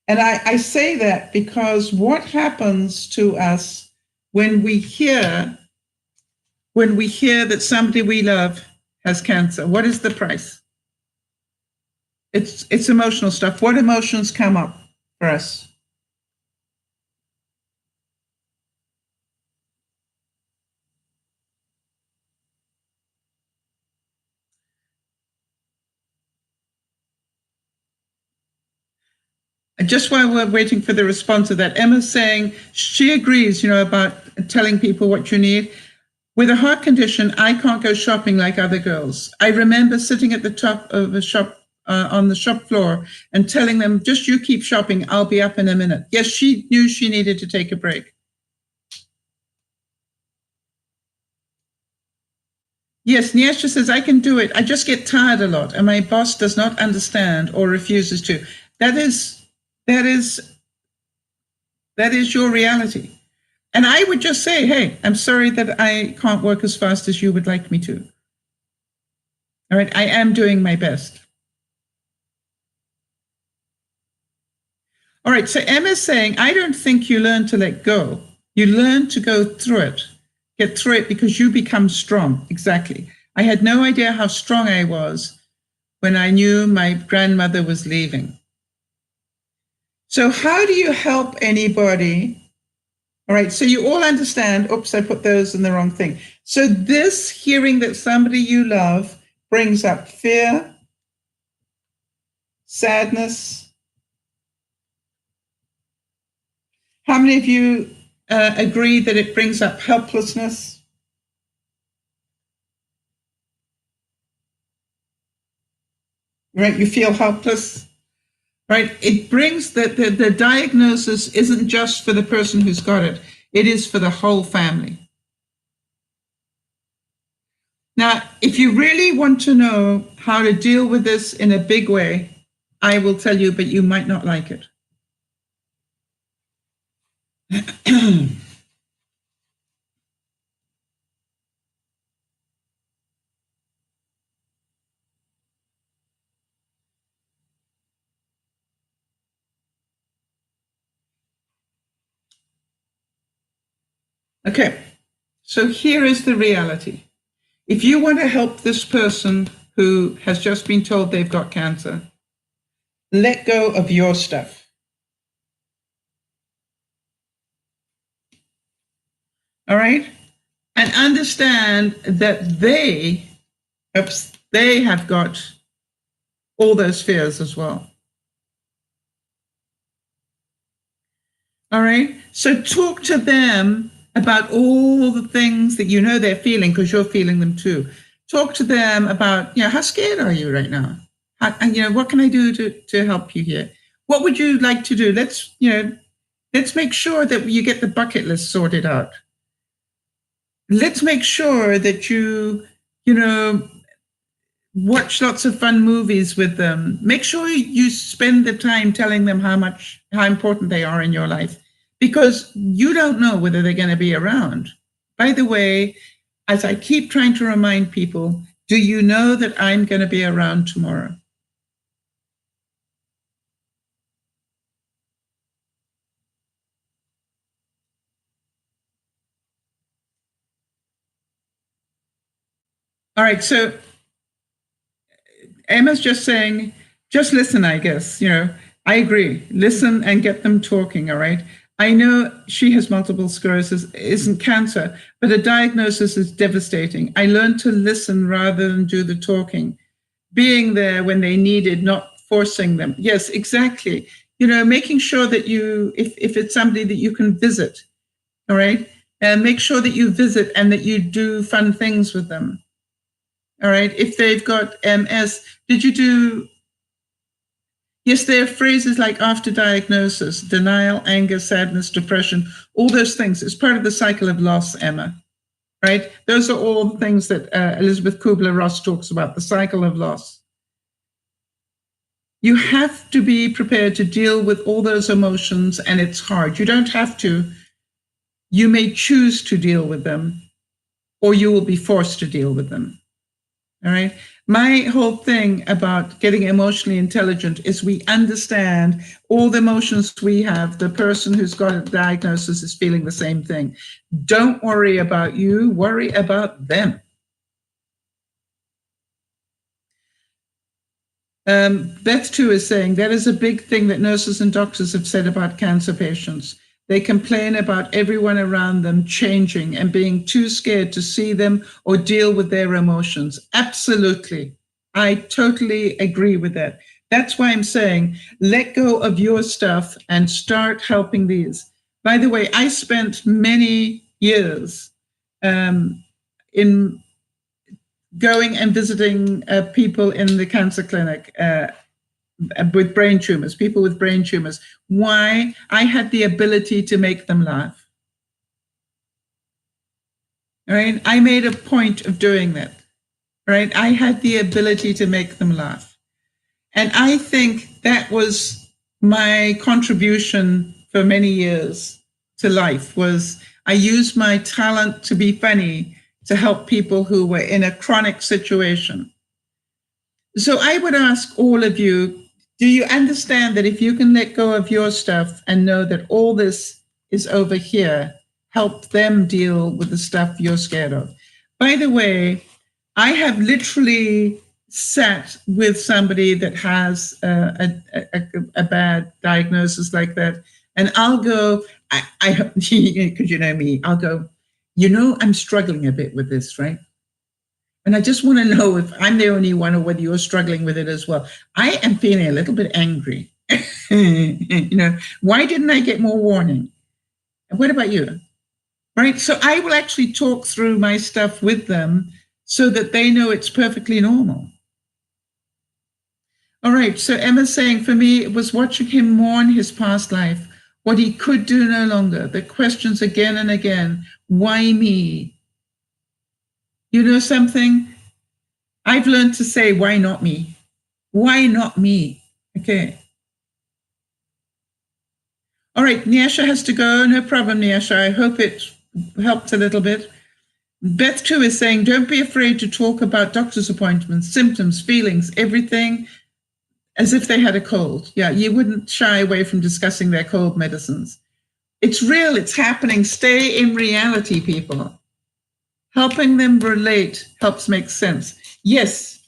And I say that because what happens to us when we hear that somebody we love has cancer? What is the price? It's emotional stuff. What emotions come up for us? Just while we're waiting for the response to that, Emma's saying she agrees, you know, about telling people what you need. With a heart condition, I can't go shopping like other girls. I remember sitting at the top of a shop on the shop floor and telling them, just you keep shopping, I'll be up in a minute. Yes, she knew she needed to take a break. Yes, Nyasha says, I can do it. I just get tired a lot and my boss does not understand or refuses to. That is your reality. And I would just say, hey, I'm sorry that I can't work as fast as you would like me to. All right, I am doing my best. All right, so Emma's saying, I don't think you learn to let go. You learn to go through it. get through it because you become strong. Exactly. I had no idea how strong I was when I knew my grandmother was leaving. So how do you help anybody? All right, so you all understand, oops, I put those in the wrong thing. So this hearing that somebody you love brings up fear, sadness. How many of you agree that it brings up helplessness? Right, you feel helpless? Right, it brings the diagnosis isn't just for the person who's got it, it is for the whole family. Now, if you really want to know how to deal with this in a big way, I will tell you, but you might not like it. Okay, so here is the reality. If you want to help this person who has just been told they've got cancer, let go of your stuff. All right? And understand that they have got all those fears as well. All right? So talk to them about all the things that you know they're feeling because you're feeling them too. Talk to them about, how scared are you right now? What can I do to help you here? What would you like to do? Let's make sure that you get the bucket list sorted out. Let's make sure that you watch lots of fun movies with them. Make sure you spend the time telling them how important they are in your life, because you don't know whether they're going to be around. By the way, as I keep trying to remind people, do you know that I'm going to be around tomorrow? All right, so Emma's just saying, just listen, I guess. I agree. Listen and get them talking, all right? I know she has multiple sclerosis, isn't cancer, but a diagnosis is devastating. I learned to listen rather than do the talking, being there when they needed, not forcing them. Yes, exactly. Making sure that if it's somebody that you can visit, all right? And make sure that you visit and that you do fun things with them. All right. If they've got MS, did you do? Yes, there are phrases like after diagnosis, denial, anger, sadness, depression, all those things. It's part of the cycle of loss, Emma. Right? Those are all the things that Elizabeth Kubler-Ross talks about, the cycle of loss. You have to be prepared to deal with all those emotions, and it's hard. You don't have to. You may choose to deal with them, or you will be forced to deal with them. All right. My whole thing about getting emotionally intelligent is we understand all the emotions we have. The person who's got a diagnosis is feeling the same thing. Don't worry about you, worry about them. Beth too is saying that is a big thing that nurses and doctors have said about cancer patients. They complain about everyone around them changing and being too scared to see them or deal with their emotions. Absolutely. I totally agree with that. That's why I'm saying let go of your stuff and start helping these. By the way, I spent many years in going and visiting people in the cancer clinic with brain tumors, people with brain tumors. Why? I had the ability to make them laugh. All right. I made a point of doing that. Right. I had the ability to make them laugh. And I think that was my contribution for many years to life, was I used my talent to be funny to help people who were in a chronic situation. So I would ask all of you, do you understand that if you can let go of your stuff and know that all this is over here, help them deal with the stuff you're scared of. By the way, I have literally sat with somebody that has a bad diagnosis like that, and I'll go, because you know me, I'll go, I'm struggling a bit with this, right? And I just want to know if I'm the only one or whether you're struggling with it as well. I am feeling a little bit angry. Why didn't I get more warning? What about you? Right? So I will actually talk through my stuff with them so that they know it's perfectly normal. All right. So Emma's saying, for me, it was watching him mourn his past life, what he could do no longer, the questions again and again. Why me? You know something? I've learned to say, why not me? Why not me? Okay. All right. Nyasha has to go. No problem, Nyasha. I hope it helped a little bit. Beth too is saying, don't be afraid to talk about doctor's appointments, symptoms, feelings, everything as if they had a cold. Yeah, you wouldn't shy away from discussing their cold medicines. It's real, it's happening. Stay in reality, people. Helping them relate helps make sense. Yes.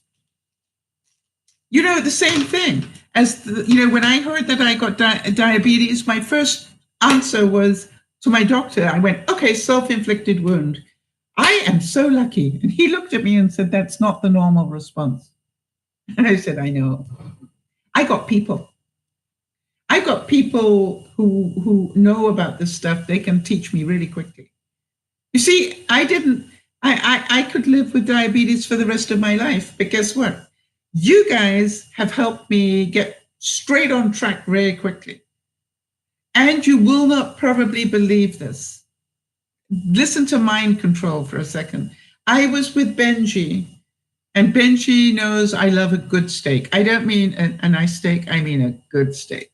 The same thing as, when I heard that I got diabetes, my first answer was to my doctor. I went, okay, self-inflicted wound. I am so lucky. And he looked at me and said, that's not the normal response. And I said, I know. I got people who know about this stuff. They can teach me really quickly. You see, I could live with diabetes for the rest of my life, but guess what? You guys have helped me get straight on track very quickly. And you will not probably believe this. Listen to mind control for a second. I was with Benji, and Benji knows I love a good steak. I don't mean a nice steak, I mean a good steak.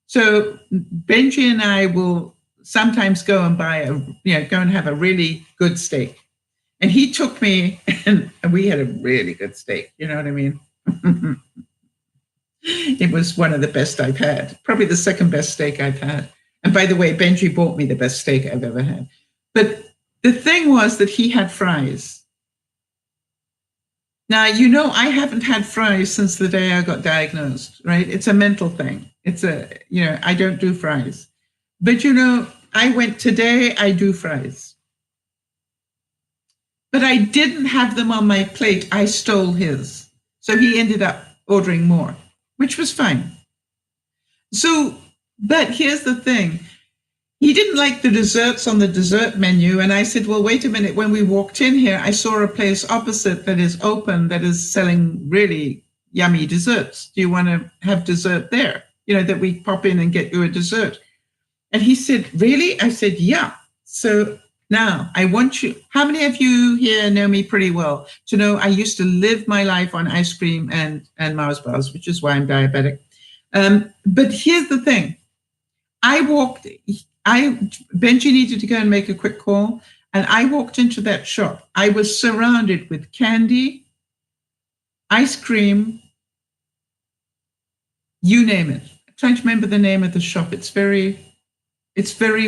So Benji and I will sometimes go and go and have a really good steak. And he took me, and we had a really good steak. You know what I mean? It was one of the best I've had, probably the second best steak I've had. And by the way, Benji bought me the best steak I've ever had. But the thing was that he had fries. Now, I haven't had fries since the day I got diagnosed, right? It's a mental thing. I don't do fries. But, I went today, I do fries. But I didn't have them on my plate. I stole his. So he ended up ordering more, which was fine. So, but here's the thing. He didn't like the desserts on the dessert menu. And I said, well, wait a minute. When we walked in here, I saw a place opposite that is open, that is selling really yummy desserts. Do you want to have dessert there? That we pop in and get you a dessert. And he said, really? I said, yeah. So now I want you, how many of you here know me pretty well to know I used to live my life on ice cream and Mars bars, which is why I'm diabetic. But here's the thing. Benji needed to go and make a quick call, and I walked into that shop. I was surrounded with candy, ice cream, you name it. I'm trying to remember the name of the shop. It's very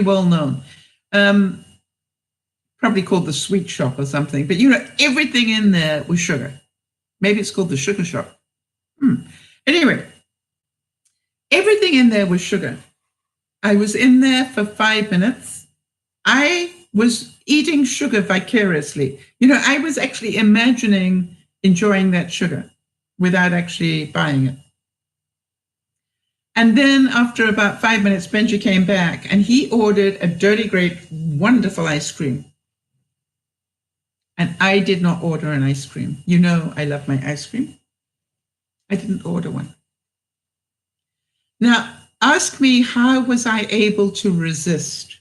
well known. Probably called the Sweet Shop or something. But everything in there was sugar. Maybe it's called the Sugar Shop. Anyway, everything in there was sugar. I was in there for 5 minutes. I was eating sugar vicariously. I was actually imagining enjoying that sugar without actually buying it. And then after about 5 minutes, Benji came back and he ordered a dirty grape, wonderful ice cream. And I did not order an ice cream. I love my ice cream. I didn't order one. Now, ask me, how was I able to resist?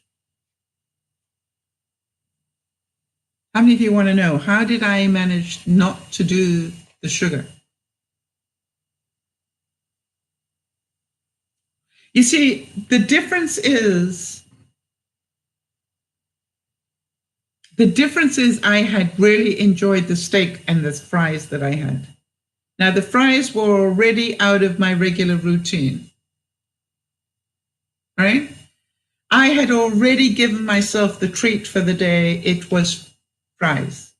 How many of you want to know? How did I manage not to do the sugar? You see, the difference is I had really enjoyed the steak and the fries that I had. Now, the fries were already out of my regular routine, right? I had already given myself the treat for the day. It was fries.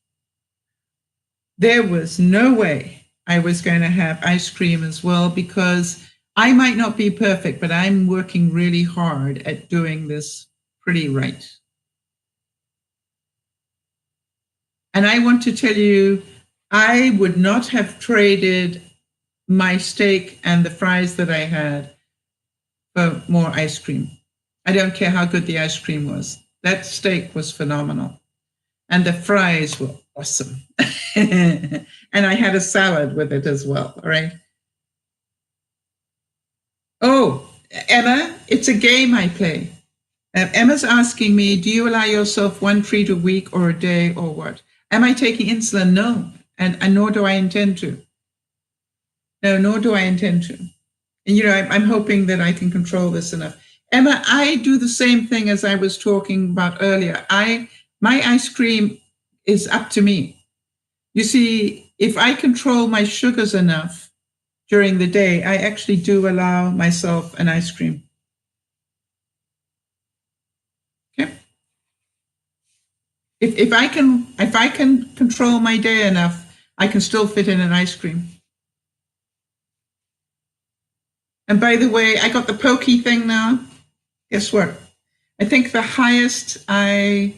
There was no way I was going to have ice cream as well, because I might not be perfect, but I'm working really hard at doing this pretty right. And I want to tell you, I would not have traded my steak and the fries that I had for more ice cream. I don't care how good the ice cream was. That steak was phenomenal. And the fries were awesome. And I had a salad with it as well, all right? Oh, Emma, it's a game I play. Emma's asking me, do you allow yourself one treat a week or a day or what? Am I taking insulin? No, and nor do I intend to. No, nor do I intend to. And, I'm hoping that I can control this enough. Emma, I do the same thing as I was talking about earlier. My ice cream is up to me. You see, if I control my sugars enough during the day, I actually do allow myself an ice cream. Okay. If I can control my day enough, I can still fit in an ice cream. And by the way, I got the pokey thing now. Guess what? I think the highest I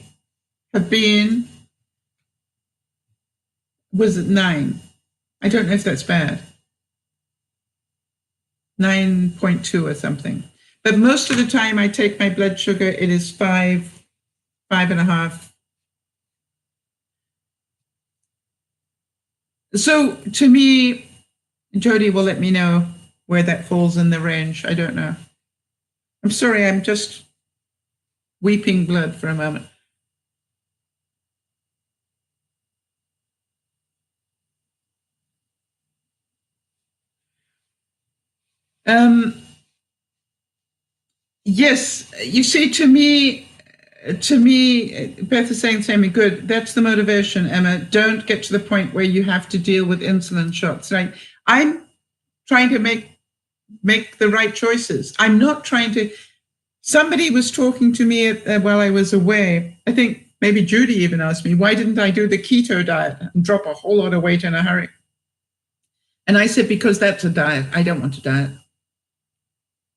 have been was at 9. I don't know if that's bad. 9.2 or something. But most of the time I take my blood sugar, it is 5, 5.5. So to me, Jody will let me know where that falls in the range. I don't know. I'm sorry, I'm just weeping blood for a moment. Yes, you see, to me, Beth is saying something good. That's the motivation, Emma. Don't get to the point where you have to deal with insulin shots. Right? I'm trying to make the right choices. I'm not trying to. Somebody was talking to me while I was away. I think maybe Judy even asked me, why didn't I do the keto diet and drop a whole lot of weight in a hurry? And I said, because that's a diet. I don't want to diet.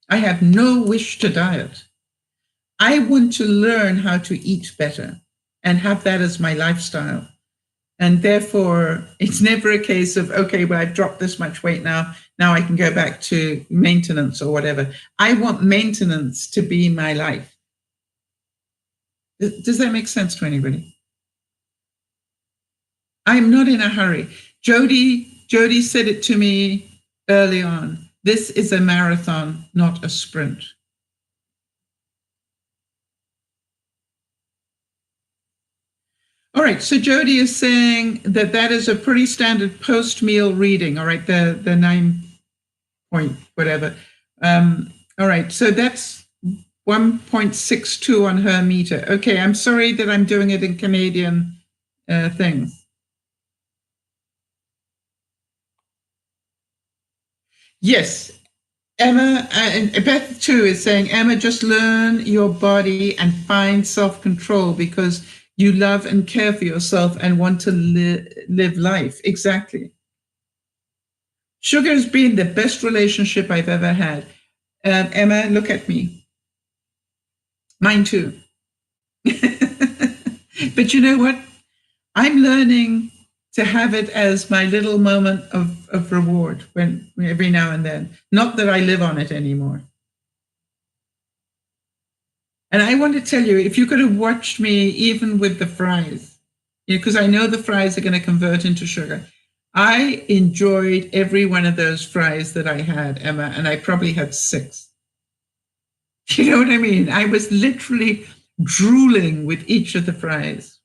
I have no wish to diet. I want to learn how to eat better and have that as my lifestyle. And therefore, it's never a case of, okay, well, I've dropped this much weight now I can go back to maintenance or whatever. I want maintenance to be my life. Does that make sense to anybody? I'm not in a hurry. Jody said it to me early on. This is a marathon, not a sprint. All right, so Jody is saying that is a pretty standard post-meal reading, all right, the 9 point whatever. All right, so that's 1.62 on her meter. Okay, I'm sorry that I'm doing it in Canadian things. Yes, Emma, and Beth too is saying, Emma, just learn your body and find self-control because you love and care for yourself and want to live life. Exactly. Sugar has been the best relationship I've ever had. Emma, look at me. Mine too. But you know what? I'm learning to have it as my little moment of reward when every now and then. Not that I live on it anymore. And I want to tell you, if you could have watched me even with the fries, because I know the fries are going to convert into sugar. I enjoyed every one of those fries that I had, Emma, and I probably had 6. You know what I mean? I was literally drooling with each of the fries.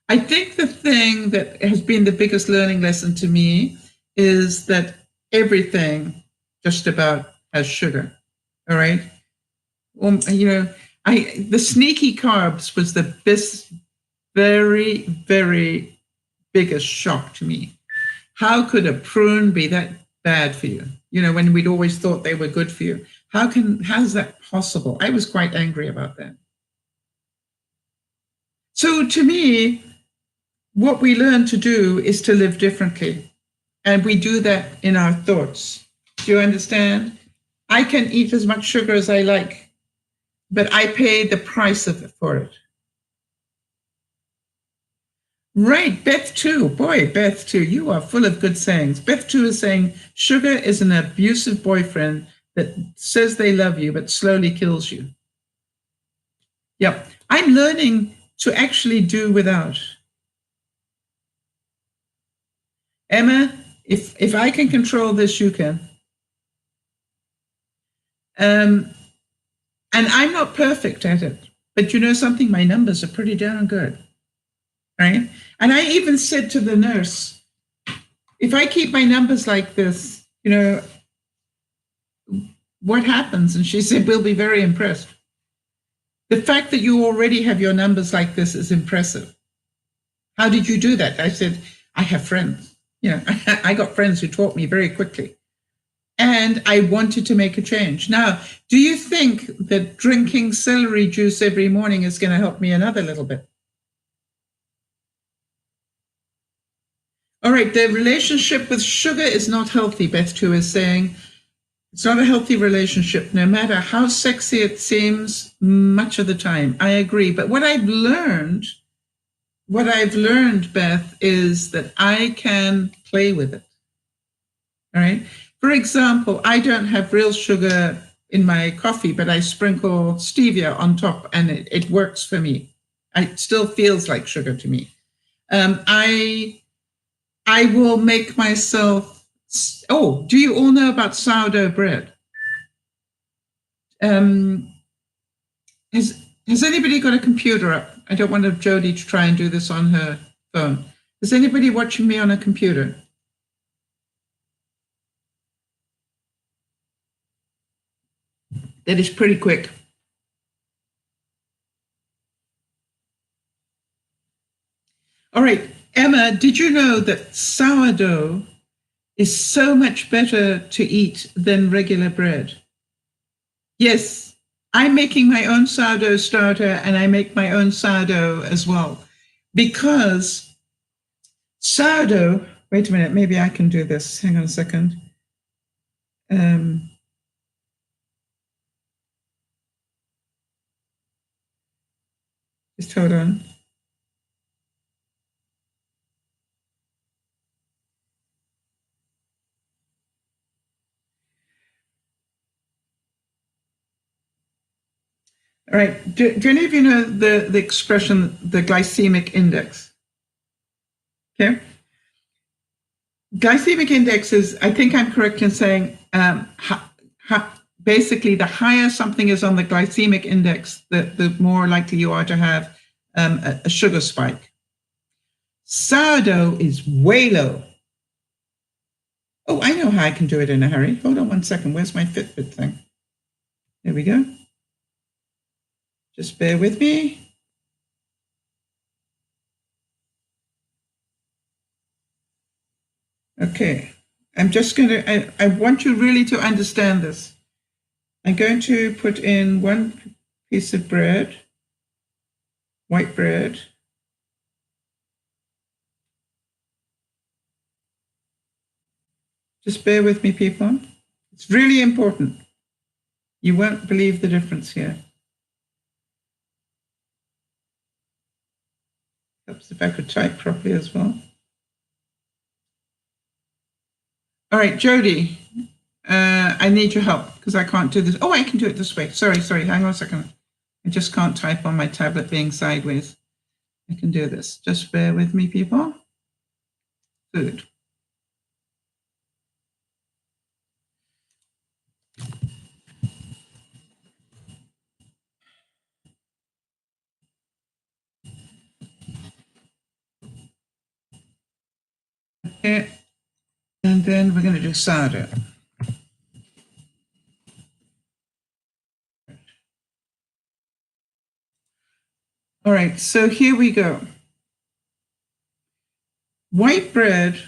I think the thing that has been the biggest learning lesson to me is that everything just about has sugar. All right. The sneaky carbs was the best, very, very biggest shock to me. How could a prune be that bad for you? when we'd always thought they were good for you. How's that possible? I was quite angry about that. So to me, what we learn to do is to live differently. And we do that in our thoughts. Do you understand? I can eat as much sugar as I like, but I pay the price for it. Right, Beth too. Boy, Beth too, you are full of good sayings. Beth too is saying sugar is an abusive boyfriend that says they love you, but slowly kills you. Yep, I'm learning to actually do without. Emma, if I can control this, you can. And I'm not perfect at it, but you know something? My numbers are pretty darn good, right? And I even said to the nurse, if I keep my numbers like this, what happens? And she said, we'll be very impressed. The fact that you already have your numbers like this is impressive. How did you do that? I said, I have friends. I got friends who taught me very quickly. And I wanted to make a change. Now, do you think that drinking celery juice every morning is going to help me another little bit? All right, the relationship with sugar is not healthy, Beth too is saying. It's not a healthy relationship, no matter how sexy it seems much of the time. I agree. But what I've learned, Beth, is that I can play with it. All right. For example, I don't have real sugar in my coffee, but I sprinkle stevia on top and it works for me. It still feels like sugar to me. I will make myself. Oh, do you all know about sourdough bread? Has anybody got a computer up? I don't want Jody to try and do this on her phone. Is anybody watching me on a computer? That is pretty quick. All right, Emma, did you know that sourdough is so much better to eat than regular bread? Yes, I'm making my own sourdough starter and I make my own sourdough as well. Because sourdough, wait a minute, maybe I can do this. Hang on a second. Just hold on. All right. Do any of you know the expression, the glycemic index? Okay. Glycemic index is, I think I'm correct in saying, basically the higher something is on the glycemic index, the more likely you are to have a sugar spike. Sourdough is way low. Oh, I know how I can do it in a hurry. Hold on one second. Where's my Fitbit thing? There we go. Just bear with me. Okay. I'm just going to, I want you really to understand this. I'm going to put in one piece of bread, white bread. Just bear with me, people. It's really important. You won't believe the difference here. Helps if I could type properly as well. All right, Jody, I need your help because I can't do this. Oh, I can do it this way. Sorry. Hang on a second. I just can't type on my tablet being sideways. I can do this. Just bear with me, people. Food. Okay. And then we're going to do sourdough. All right, so here we go. White bread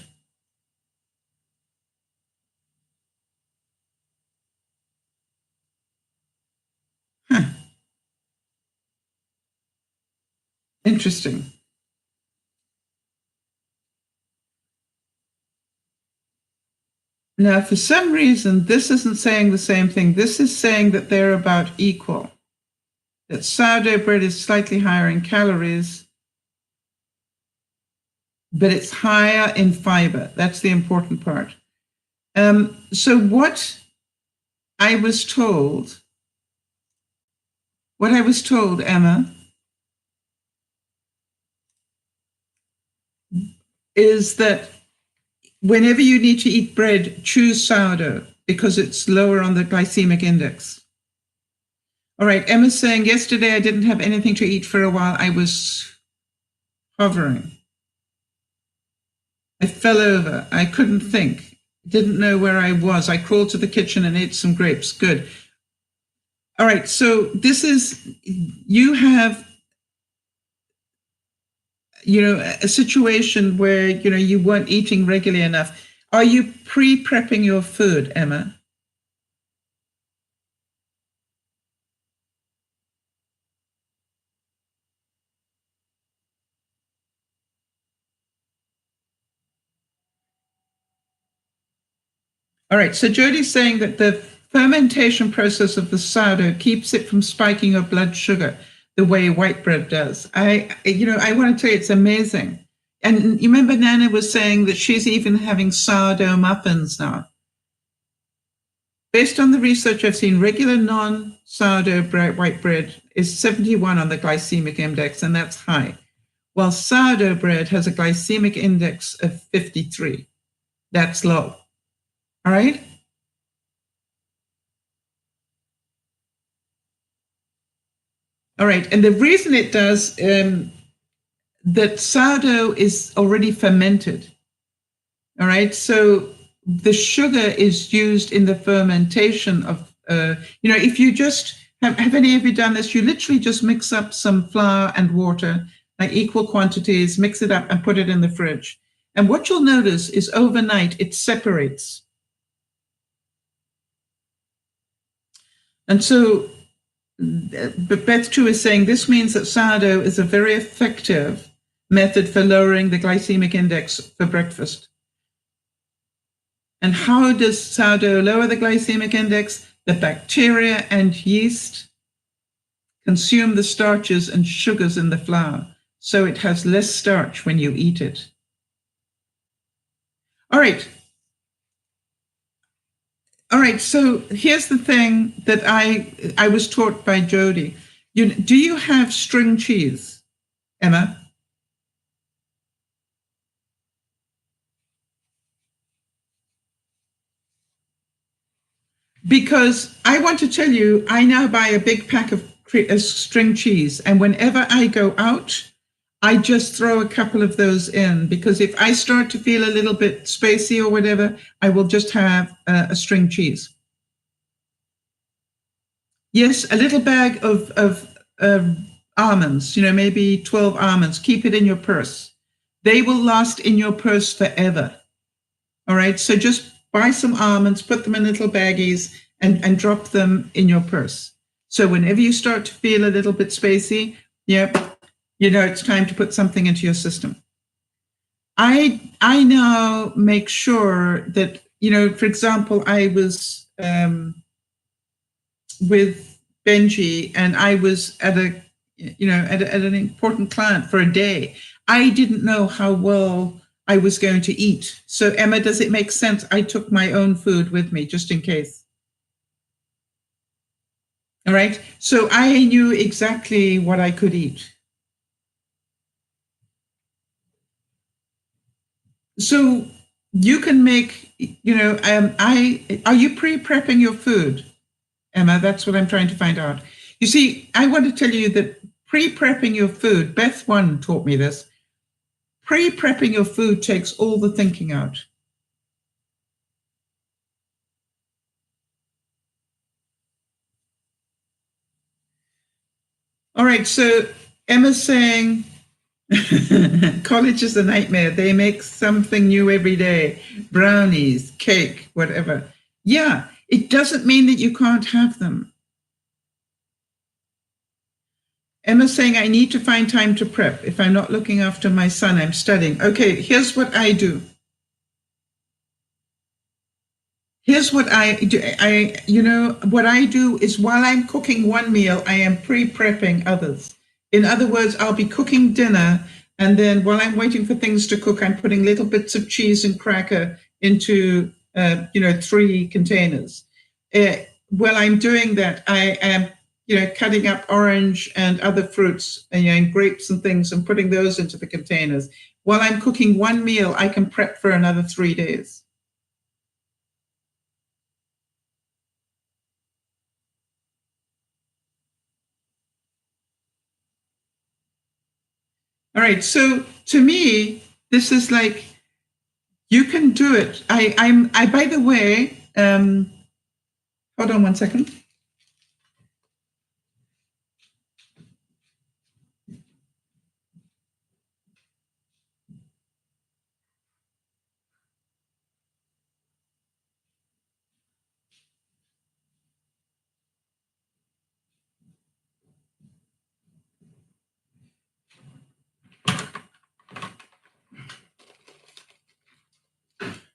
Interesting. Now, for some reason, this isn't saying the same thing. This is saying that they're about equal. That sourdough bread is slightly higher in calories, but it's higher in fiber. That's the important part. So what I was told, Emma, is that whenever you need to eat bread, choose sourdough because it's lower on the glycemic index. All right, Emma's saying, yesterday I didn't have anything to eat for a while. I was hovering. I fell over. I couldn't think. Didn't know where I was. I crawled to the kitchen and ate some grapes. Good. All right, so this is, you have, a situation where, you weren't eating regularly enough. Are you pre-prepping your food, Emma? All right, so Jody's saying that the fermentation process of the sourdough keeps it from spiking your blood sugar the way white bread does. I want to tell you, it's amazing. And you remember Nana was saying that she's even having sourdough muffins now. Based on the research I've seen, regular non-sourdough white bread is 71 on the glycemic index, and that's high, while sourdough bread has a glycemic index of 53. That's low. All right? All right, and the reason it does, that sourdough is already fermented. All right, so the sugar is used in the fermentation of, if you just, have any of you done this? You literally just mix up some flour and water, like equal quantities, mix it up and put it in the fridge. And what you'll notice is overnight it separates. And so Beth Chu is saying this means that sourdough is a very effective method for lowering the glycemic index for breakfast. And how does sourdough lower the glycemic index? The bacteria and yeast consume the starches and sugars in the flour, so it has less starch when you eat it. All right, so here's the thing that I was taught by Jody. Do you have string cheese, Emma? Because I want to tell you, I now buy a big pack of string cheese, and whenever I go out, I just throw a couple of those in, because if I start to feel a little bit spacey or whatever, I will just have a string cheese. Yes, a little bag of almonds, maybe 12 almonds. Keep it in your purse. They will last in your purse forever. All right, so just buy some almonds, put them in little baggies, and drop them in your purse. So whenever you start to feel a little bit spacey, it's time to put something into your system. I now make sure that, for example, I was with Benji, and I was at an important client for a day. I didn't know how well I was going to eat. So Emma, does it make sense? I took my own food with me just in case. All right. So I knew exactly what I could eat. So you can make, are you pre-prepping your food, Emma? That's what I'm trying to find out. You see, I want to tell you that pre-prepping your food, Beth One taught me this, pre-prepping your food takes all the thinking out. All right, so Emma's saying, college is a nightmare. They make something new every day, brownies, cake, whatever. Yeah, it doesn't mean that you can't have them. Emma's saying, I need to find time to prep. If I'm not looking after my son, I'm studying. Okay, here's what I do. Here's what I do. What I do is while I'm cooking one meal, I am pre-prepping others. In other words, I'll be cooking dinner, and then while I'm waiting for things to cook, I'm putting little bits of cheese and cracker into, 3 containers. While I'm doing that, I am, cutting up orange and other fruits, and grapes and things, and putting those into the containers. While I'm cooking one meal, I can prep for another 3 days. All right. So to me, this is like, you can do it. By the way, hold on one second.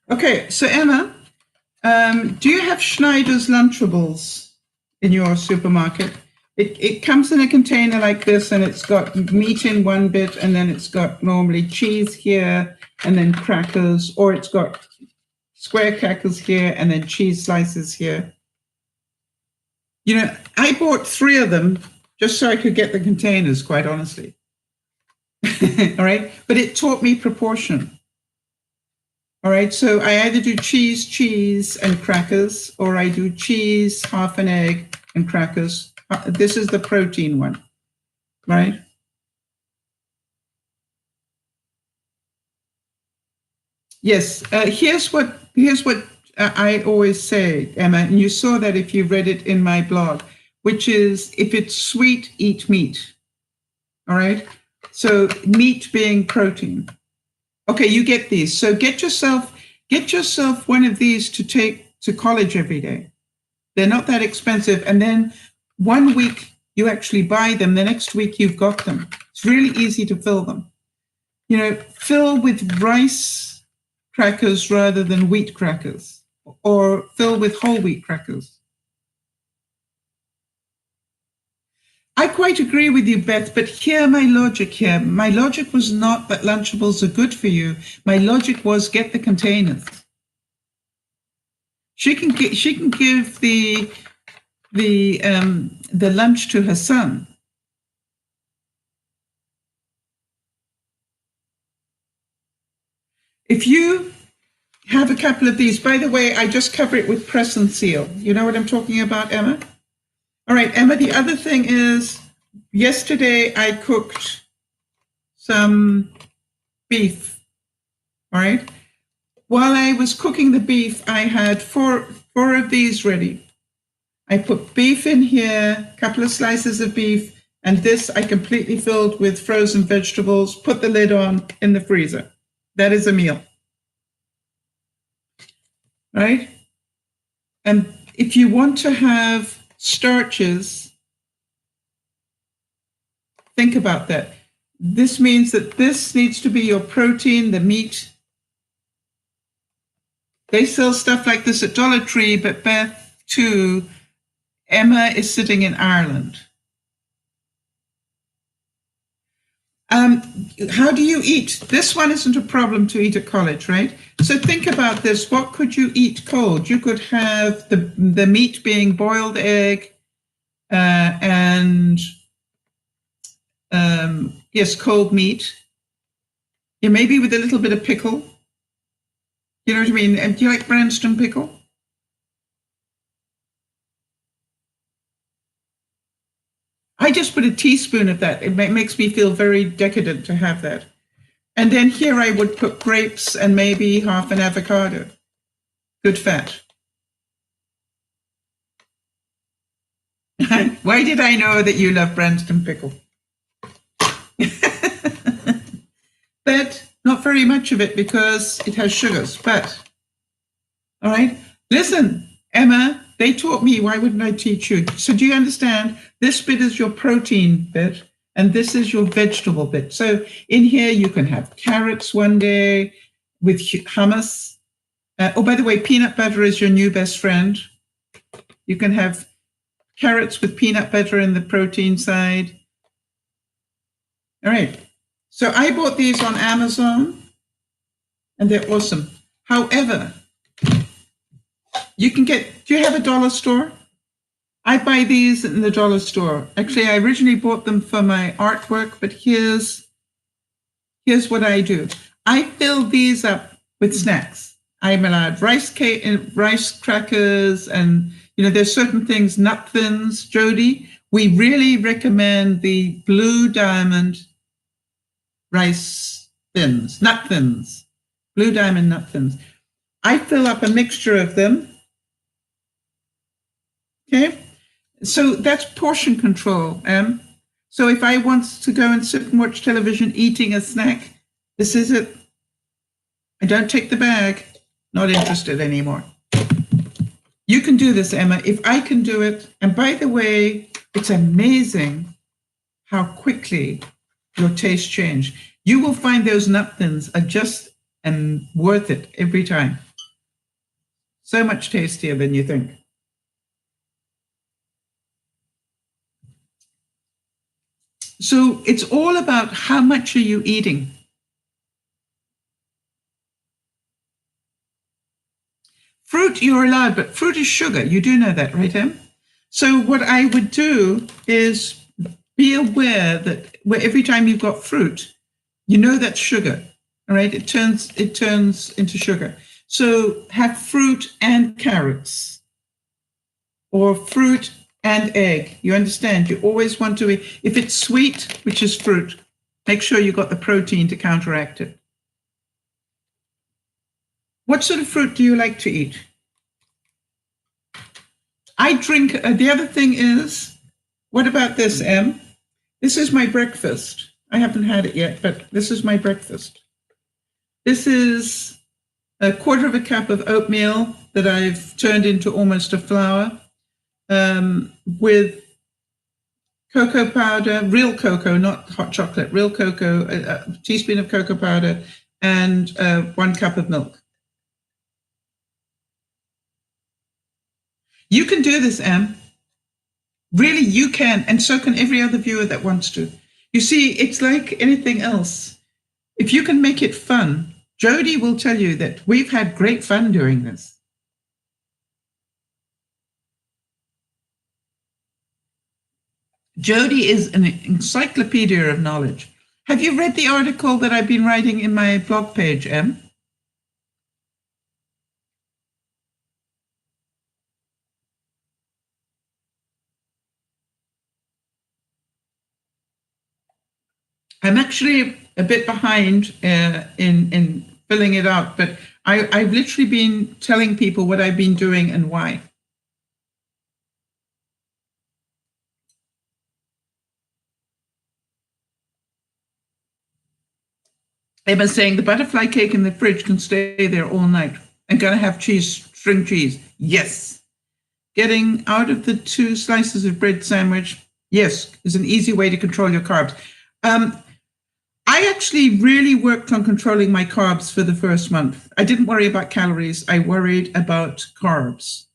Okay. So Emma, do you have Schneider's Lunchables in your supermarket? It comes in a container like this, and it's got meat in one bit, and then it's got normally cheese here, and then crackers, or it's got square crackers here, and then cheese slices here. I bought 3 of them just so I could get the containers, quite honestly. All right. But it taught me proportion. All right. So I either do cheese, and crackers, or I do cheese, half an egg, and crackers. This is the protein one, right? Yes. Here's what I always say, Emma, and you saw that if you read it in my blog, which is, if it's sweet, eat meat. All right. So meat being protein. Okay, you get these. So get yourself one of these to take to college every day. They're not that expensive. And then one week you actually buy them. The next week you've got them. It's really easy to fill them. Fill with rice crackers rather than wheat crackers, or fill with whole wheat crackers. I quite agree with you, Beth, but hear my logic here. My logic was not that Lunchables are good for you. My logic was, get the containers. She can give the lunch to her son. If you have a couple of these, by the way, I just cover it with press and seal. You know what I'm talking about, Emma? All right, Emma, the other thing is, yesterday I cooked some beef, all right? While I was cooking the beef, I had four of these ready. I put beef in here, a couple of slices of beef, and this I completely filled with frozen vegetables, put the lid on in the freezer. That is a meal, right? And if you want to have starches, think about that. This means that this needs to be your protein, the meat. They sell stuff like this at Dollar Tree, but Beth, too, Emma is sitting in Ireland. How do you eat? This one isn't a problem to eat at college, right? So think about this. What could you eat cold? You could have the meat being boiled egg, and yes, cold meat. Yeah, maybe with a little bit of pickle. You know what I mean? Do you like Branston pickle? I just put a teaspoon of that. It makes me feel very decadent to have that. And then here I would put grapes and maybe half an avocado. Good fat. Why did I know that you love Branston pickle? But not very much of it because it has sugars. But, all right, listen, Emma, they taught me. Why wouldn't I teach you? So do you understand? This bit is your protein bit. and this is your vegetable bit. So in here, you can have carrots one day with hummus. Oh, by the way, peanut butter is your new best friend. You can have carrots with peanut butter in the protein side. All right. So I bought these on Amazon, and they're awesome. However, you can get, do you have a dollar store? I buy these in the dollar store. Actually, I originally bought them for my artwork, but here's what I do. I fill these up with snacks. I'm allowed rice cake and rice crackers, and there's certain things, nut thins. Jody, we really recommend the Blue Diamond rice thins, nut thins, Blue Diamond nut thins. I fill up a mixture of them. Okay. So that's portion control. So if I want to go and sit and watch television eating a snack, this is it. I don't take the bag. Not interested anymore. You can do this, Emma, if I can do it. And by the way, it's amazing how quickly your tastes change. You will find those nut thins are just worth it every time. So much tastier than you think. So it's all about how much are you eating. Fruit you're allowed, but fruit is sugar. You do know that, right, Em? So what I would do is be aware that every time you've got fruit, that's sugar. All right, it turns into sugar. So have fruit and carrots, or fruit and egg. You understand? You always want to, if it's sweet, which is fruit, make sure you got the protein to counteract it. What sort of fruit do you like to eat? I drink, the other thing is, what about this, Em? This is my breakfast. I haven't had it yet, but this is my breakfast. This is a quarter of a cup of oatmeal that I've turned into almost a flour, with cocoa powder, real cocoa, not hot chocolate, real cocoa, a teaspoon of cocoa powder, and 1 cup of milk. You can do this, Em. Really, you can, and so can every other viewer that wants to. You see, it's like anything else. If you can make it fun, Jody will tell you that we've had great fun doing this. Jody is an encyclopedia of knowledge. Have you read the article that I've been writing in my blog page, Em? I'm actually a bit behind in filling it out, but I've literally been telling people what I've been doing and why. Emma's saying the butterfly cake in the fridge can stay there all night. I'm going to have string cheese. Yes. Getting out of the 2 slices of bread sandwich, yes, is an easy way to control your carbs. I actually really worked on controlling my carbs for the first month. I didn't worry about calories. I worried about carbs.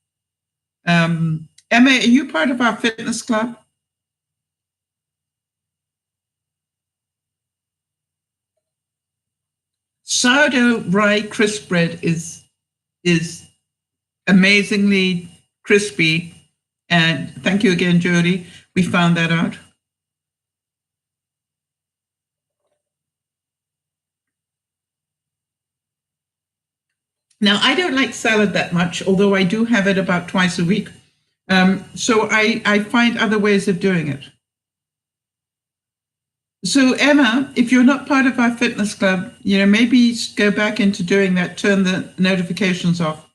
Emma, are you part of our fitness club? Sourdough rye crisp bread is amazingly crispy. And thank you again, Jody. We found that out. Now, I don't like salad that much, although I do have it about twice a week. So I find other ways of doing it. So Emma, if you're not part of our fitness club, maybe go back into doing that, turn the notifications off.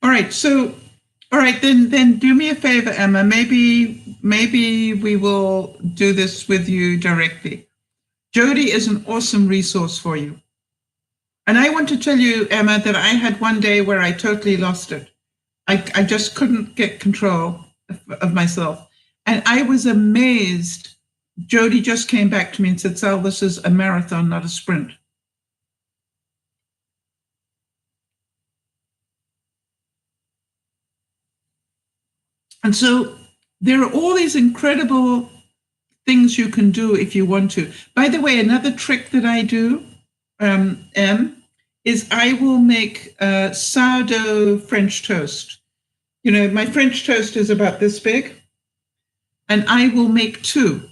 All right, then do me a favor, Emma. Maybe we will do this with you directly. Jody is an awesome resource for you. And I want to tell you, Emma, that I had one day where I totally lost it. I just couldn't get control of myself. And I was amazed. Jody just came back to me and said, Sal, this is a marathon, not a sprint. And so there are all these incredible things you can do if you want to. By the way, another trick that I do, is I will make sourdough French toast. You know, my French toast is about this big, and I will make 2,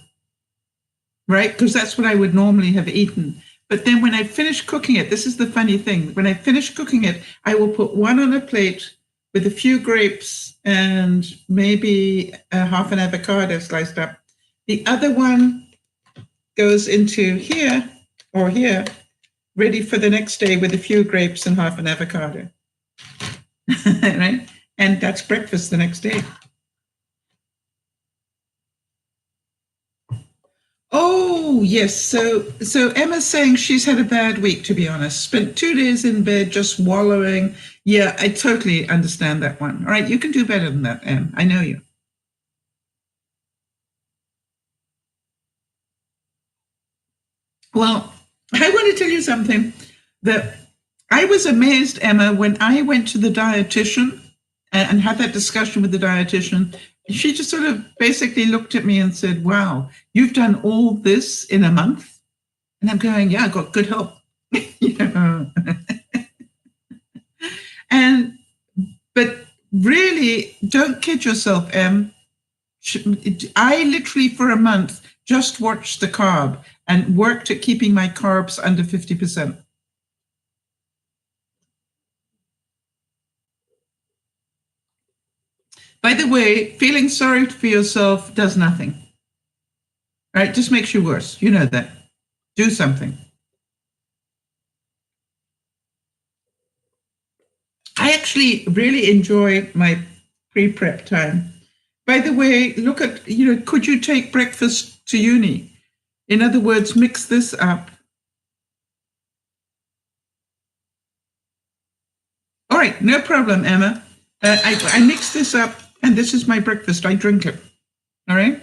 right? Because that's what I would normally have eaten. But then when I finish cooking it, this is the funny thing. When I finish cooking it, I will put one on a plate with a few grapes and maybe half an avocado sliced up. The other one goes into here or here, ready for the next day with a few grapes and half an avocado. Right? And that's breakfast the next day. Oh, yes. So Emma's saying she's had a bad week, to be honest. Spent 2 days in bed just wallowing. Yeah, I totally understand that one. All right, you can do better than that, Em. I know you. Well, I want to tell you something that I was amazed, Emma, when I went to the dietitian and had that discussion with the dietitian. She just sort of basically looked at me and said, wow, you've done all this in a month? And I'm going, yeah, I got good help. You know? But really, don't kid yourself, Em. I literally for a month just watched the carb and worked at keeping my carbs under 50%. By the way, feeling sorry for yourself does nothing. Right? Just makes you worse. You know that. Do something. I actually really enjoy my pre-prep time. By the way, look at, could you take breakfast to uni? In other words, mix this up. All right, no problem, Emma. I mix this up, and this is my breakfast. I drink it. All right?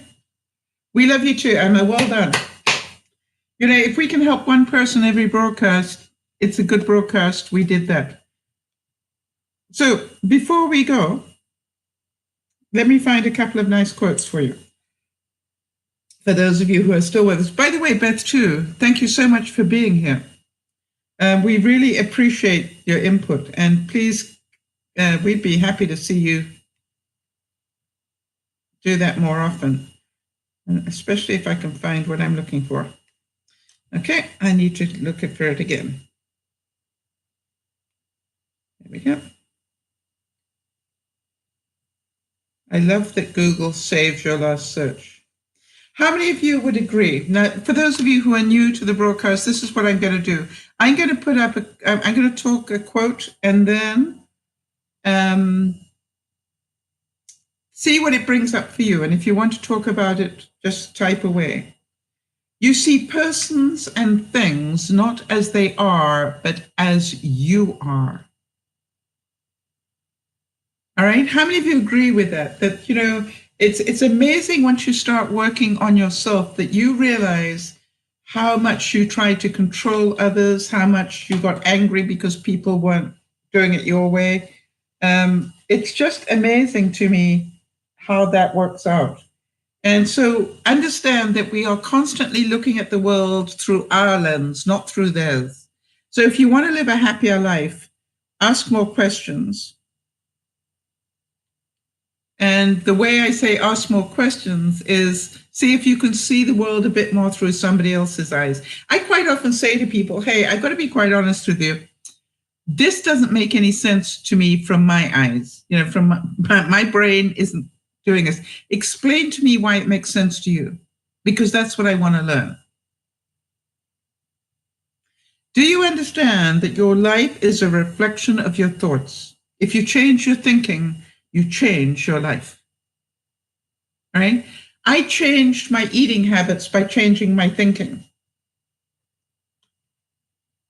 We love you too, Emma. Well done. If we can help one person every broadcast, it's a good broadcast. We did that. So before we go, let me find a couple of nice quotes for you. For those of you who are still with us. By the way, Beth, too, thank you so much for being here. We really appreciate your input. And please, we'd be happy to see you do that more often, and especially if I can find what I'm looking for. Okay, I need to look for it again. There we go. I love that Google saves your last search. How many of you would agree? Now, for those of you who are new to the broadcast, this is what I'm going to do. I'm going to put up, I'm going to talk a quote and then see what it brings up for you. And if you want to talk about it, just type away. You see persons and things not as they are, but as you are. All right. How many of you agree with that? That, it's amazing once you start working on yourself that you realize how much you try to control others, how much you got angry because people weren't doing it your way. It's just amazing to me how that works out. And so understand that we are constantly looking at the world through our lens, not through theirs. So if you want to live a happier life, ask more questions. And the way I say ask more questions is see if you can see the world a bit more through somebody else's eyes. I quite often say to people, hey, I've got to be quite honest with you. This doesn't make any sense to me from my eyes. From my brain isn't doing this. Explain to me why it makes sense to you, because that's what I want to learn. Do you understand that your life is a reflection of your thoughts? If you change your thinking, you change your life. All right? I changed my eating habits by changing my thinking.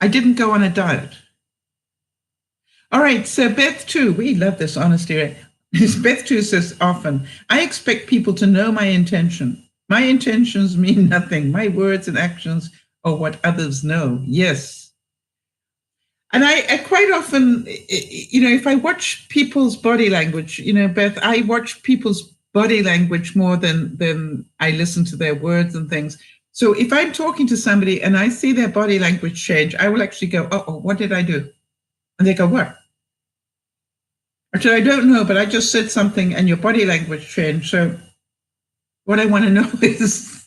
I didn't go on a diet. All right, so Beth too, we love this honesty, right? Beth too says often, I expect people to know my intention. My intentions mean nothing. My words and actions are what others know. Yes. And I quite often, if I watch people's body language, Beth, I watch people's body language more than I listen to their words and things. So if I'm talking to somebody and I see their body language change, I will actually go, oh, what did I do? And they go, what? Or I don't know, but I just said something and your body language changed. So what I want to know is,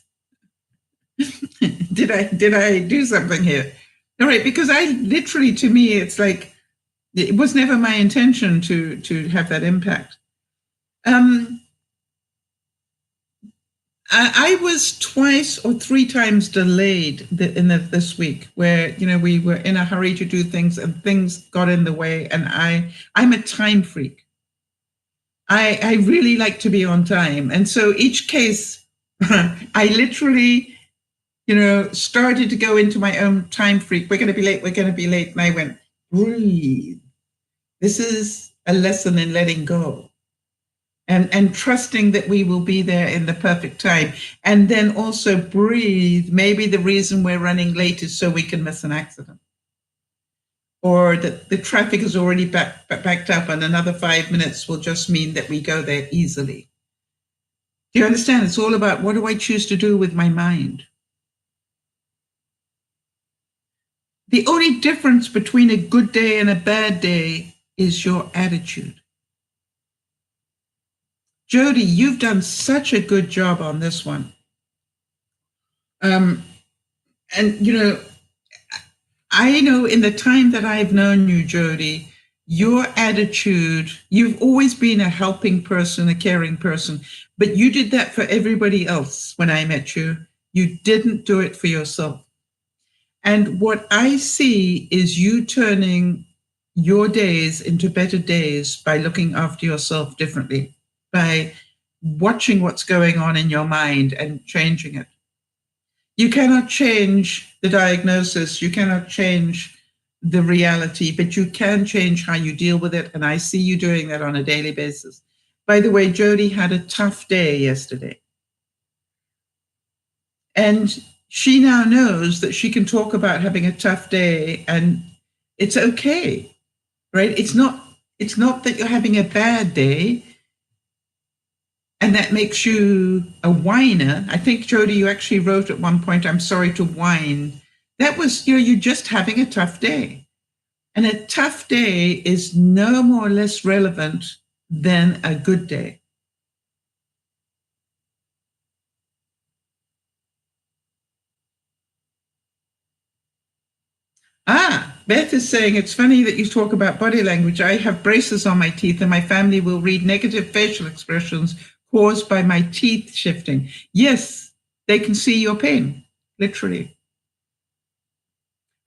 did I do something here? All right, because I literally, to me, it's like, it was never my intention to have that impact. I was twice or three times delayed this week, where we were in a hurry to do things and things got in the way, and I'm a time freak. I really like to be on time, and so each case, I literally, started to go into my own time freak. We're going to be late. We're going to be late, and I went, breathe. This is a lesson in letting go. And trusting that we will be there in the perfect time. And then also breathe. Maybe the reason we're running late is so we can miss an accident. Or that the traffic is already backed up and another 5 minutes will just mean that we go there easily. Do you understand? It's all about, what do I choose to do with my mind? The only difference between a good day and a bad day is your attitude. Jody, you've done such a good job on this one. And, I know in the time that I've known you, Jody, your attitude, you've always been a helping person, a caring person, but you did that for everybody else when I met you. You didn't do it for yourself. And what I see is you turning your days into better days by looking after yourself differently, by watching what's going on in your mind and changing it. You cannot change the diagnosis, you cannot change the reality, but you can change how you deal with it. And I see you doing that on a daily basis. By the way, Jody had a tough day yesterday. And she now knows that she can talk about having a tough day and it's okay, right? It's not that you're having a bad day and that makes you a whiner. I think, Jody, you actually wrote at one point, I'm sorry to whine. That was, you're just having a tough day. And a tough day is no more or less relevant than a good day. Beth is saying, it's funny that you talk about body language. I have braces on my teeth and my family will read negative facial expressions caused by my teeth shifting. Yes, they can see your pain, literally.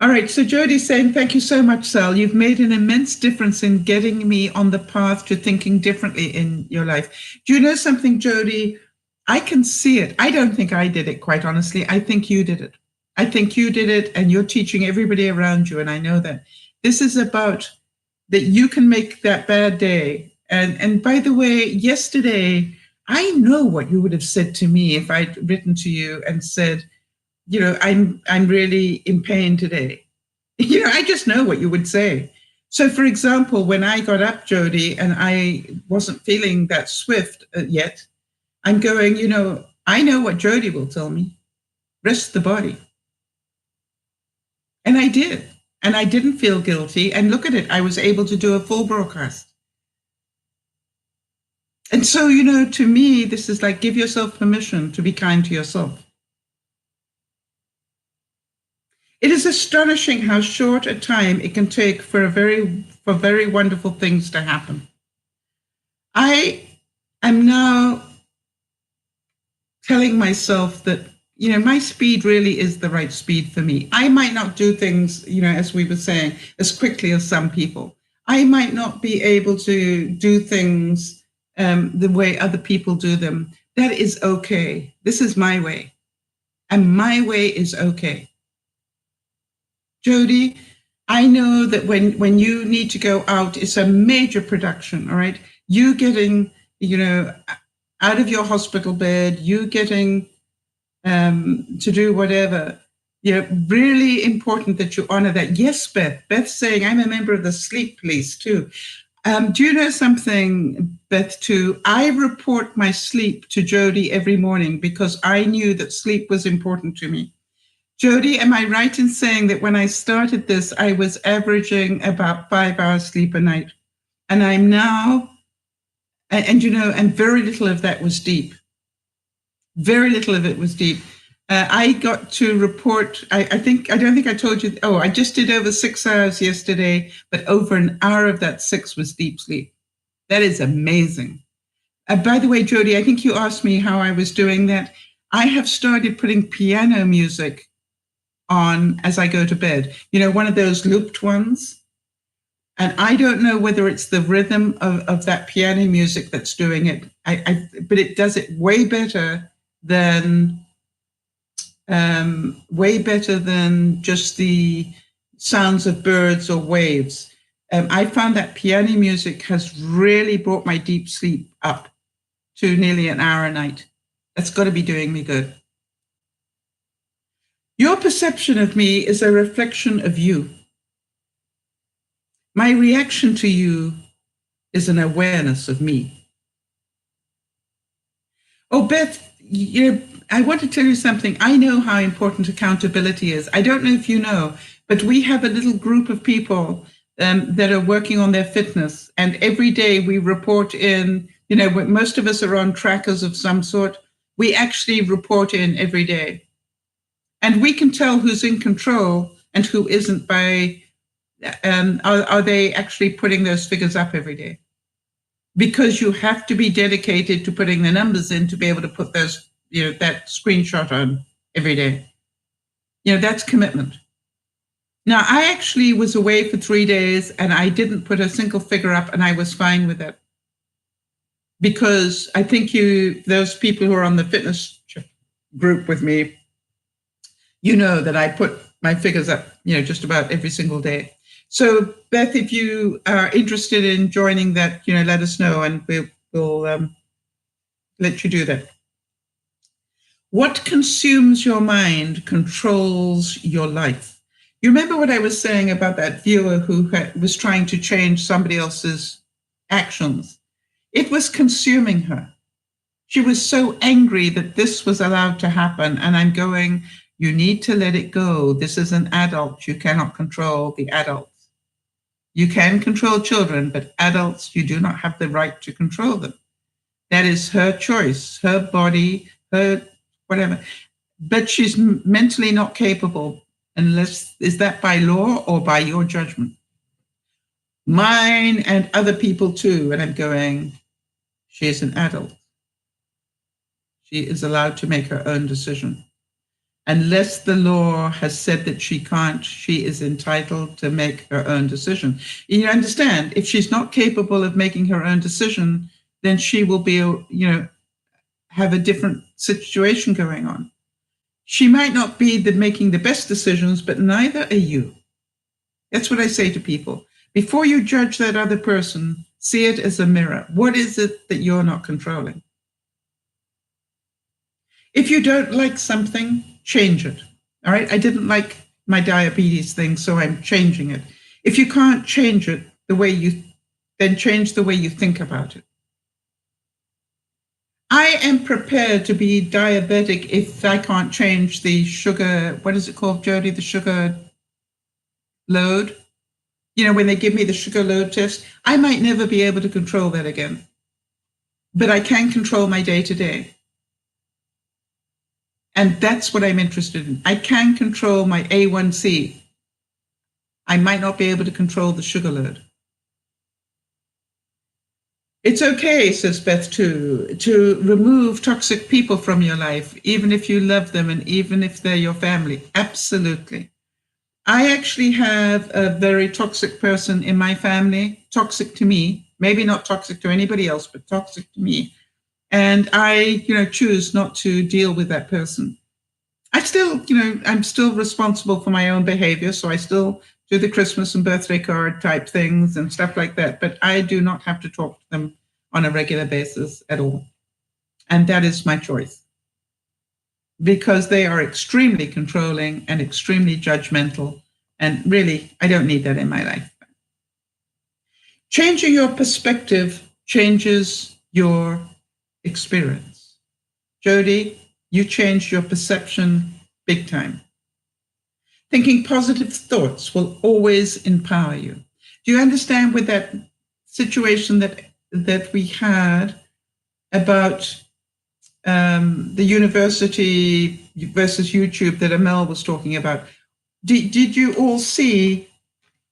All right, so Jody's saying, thank you so much, Sal. You've made an immense difference in getting me on the path to thinking differently in your life. Do you know something, Jody? I can see it. I don't think I did it, quite honestly. I think you did it. I think you did it, and you're teaching everybody around you, and I know that. This is about that you can make that bad day. And by the way, yesterday, I know what you would have said to me if I'd written to you and said, I'm really in pain today. I just know what you would say. So, for example, when I got up, Jody, and I wasn't feeling that swift yet, I'm going, I know what Jody will tell me. Rest the body. And I did. And I didn't feel guilty. And look at it, I was able to do a full broadcast. And so, to me, this is like, give yourself permission to be kind to yourself. It is astonishing how short a time it can take for very wonderful things to happen. I am now telling myself that, my speed really is the right speed for me. I might not do things, as we were saying, as quickly as some people. I might not be able to do things the way other people do them. That is okay. This is my way. And my way is okay. Jody, I know that when you need to go out, it's a major production, all right? You getting, out of your hospital bed, you getting to do whatever. Really important that you honor that. Yes, Beth. Beth's saying, I'm a member of the sleep police too. Do you know something, Beth, too? I report my sleep to Jody every morning because I knew that sleep was important to me. Jody, am I right in saying that when I started this, I was averaging about 5 hours sleep a night? And I'm now, and very little of that was deep. Very little of it was deep. I got to report, I don't think I told you, I just did over 6 hours yesterday, but over an hour of that 6 was deep sleep. That is amazing. By the way, Jody, I think you asked me how I was doing that. I have started putting piano music on as I go to bed, one of those looped ones. And I don't know whether it's the rhythm of that piano music that's doing it, but it does it way better than just the sounds of birds or waves. I found that piano music has really brought my deep sleep up to nearly an hour a night. That's got to be doing me good. Your perception of me is a reflection of you. My reaction to you is an awareness of me. Oh, Beth, I want to tell you something. I know how important accountability is. I don't know if you know, but we have a little group of people that are working on their fitness. And every day we report in, most of us are on trackers of some sort. We actually report in every day. And we can tell who's in control and who isn't by, are they actually putting those figures up every day? Because you have to be dedicated to putting the numbers in to be able to put those, that screenshot on every day. That's commitment. Now, I actually was away for 3 days and I didn't put a single figure up and I was fine with it. Because I think those people who are on the fitness group with me, that I put my figures up, just about every single day. So, Beth, if you are interested in joining that, let us know and we'll let you do that. What consumes your mind controls your life. You remember what I was saying about that viewer who was trying to change somebody else's actions? It was consuming her. She was so angry that this was allowed to happen. And I'm going, you need to let it go. This is an adult. You cannot control the adults. You can control children, but adults, you do not have the right to control them. That is her choice, her body, her whatever. But she's mentally not capable unless, is that by law or by your judgment? Mine and other people too. And I'm going, she is an adult. She is allowed to make her own decision. Unless the law has said that she can't, she is entitled to make her own decision. You understand, if she's not capable of making her own decision, then she will be, have a different situation going on. She might not be making the best decisions, but neither are you. That's what I say to people. Before you judge that other person, see it as a mirror. What is it that you're not controlling? If you don't like something, change it. All right. I didn't like my diabetes thing, so I'm changing it. If you can't change it then change the way you think about it. I am prepared to be diabetic if I can't change the sugar. What is it called, Jody? The sugar load. When they give me the sugar load test, I might never be able to control that again. But I can control my day-to-day. And that's what I'm interested in. I can control my A1C. I might not be able to control the sugar load. It's okay, says Beth, to remove toxic people from your life, even if you love them and even if they're your family. Absolutely. I actually have a very toxic person in my family, toxic to me, maybe not toxic to anybody else, but toxic to me. And I, choose not to deal with that person. I still, I'm still responsible for my own behavior. So I still do the Christmas and birthday card type things and stuff like that, but I do not have to talk to them on a regular basis at all. And that is my choice, because they are extremely controlling and extremely judgmental. And really, I don't need that in my life. Changing your perspective changes your experience. Jody, you changed your perception big time. Thinking positive thoughts will always empower you. Do you understand with that situation that we had about the university versus YouTube that Amel was talking about? Did you all see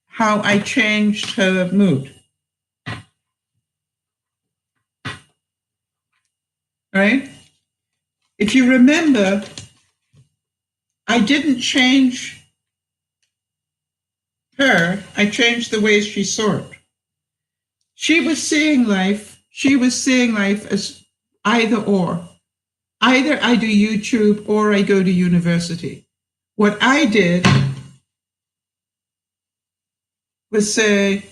how I changed her mood? Right? If you remember, I didn't change her, I changed the way she saw it. She was seeing life as either or. Either I do YouTube or I go to university. What I did was say,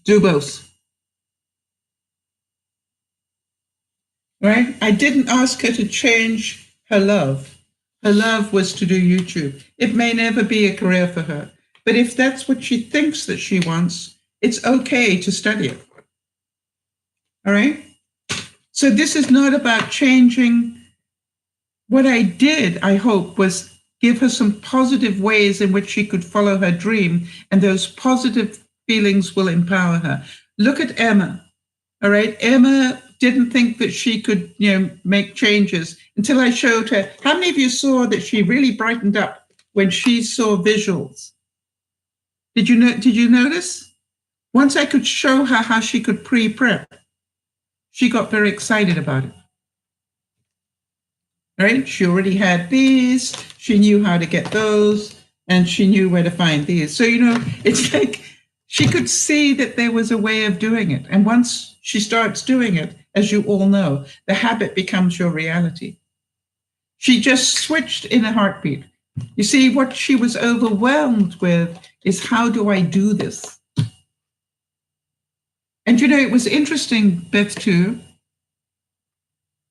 do both. Right? I didn't ask her to change her love. Her love was to do YouTube. It may never be a career for her, but if that's what she thinks that she wants, it's okay to study it. All right? So this is not about changing. What I did, I hope, was give her some positive ways in which she could follow her dream, and those positive feelings will empower her. Look at Emma. All right? Emma didn't think that she could, make changes until I showed her. How many of you saw that she really brightened up when she saw visuals? Did you notice? Once I could show her how she could pre-prep, she got very excited about it. Right? She already had these, she knew how to get those, and she knew where to find these. So, it's like she could see that there was a way of doing it. And once she starts doing it, as you all know, the habit becomes your reality. She just switched in a heartbeat. You see, what she was overwhelmed with is, how do I do this? And it was interesting, Beth, too,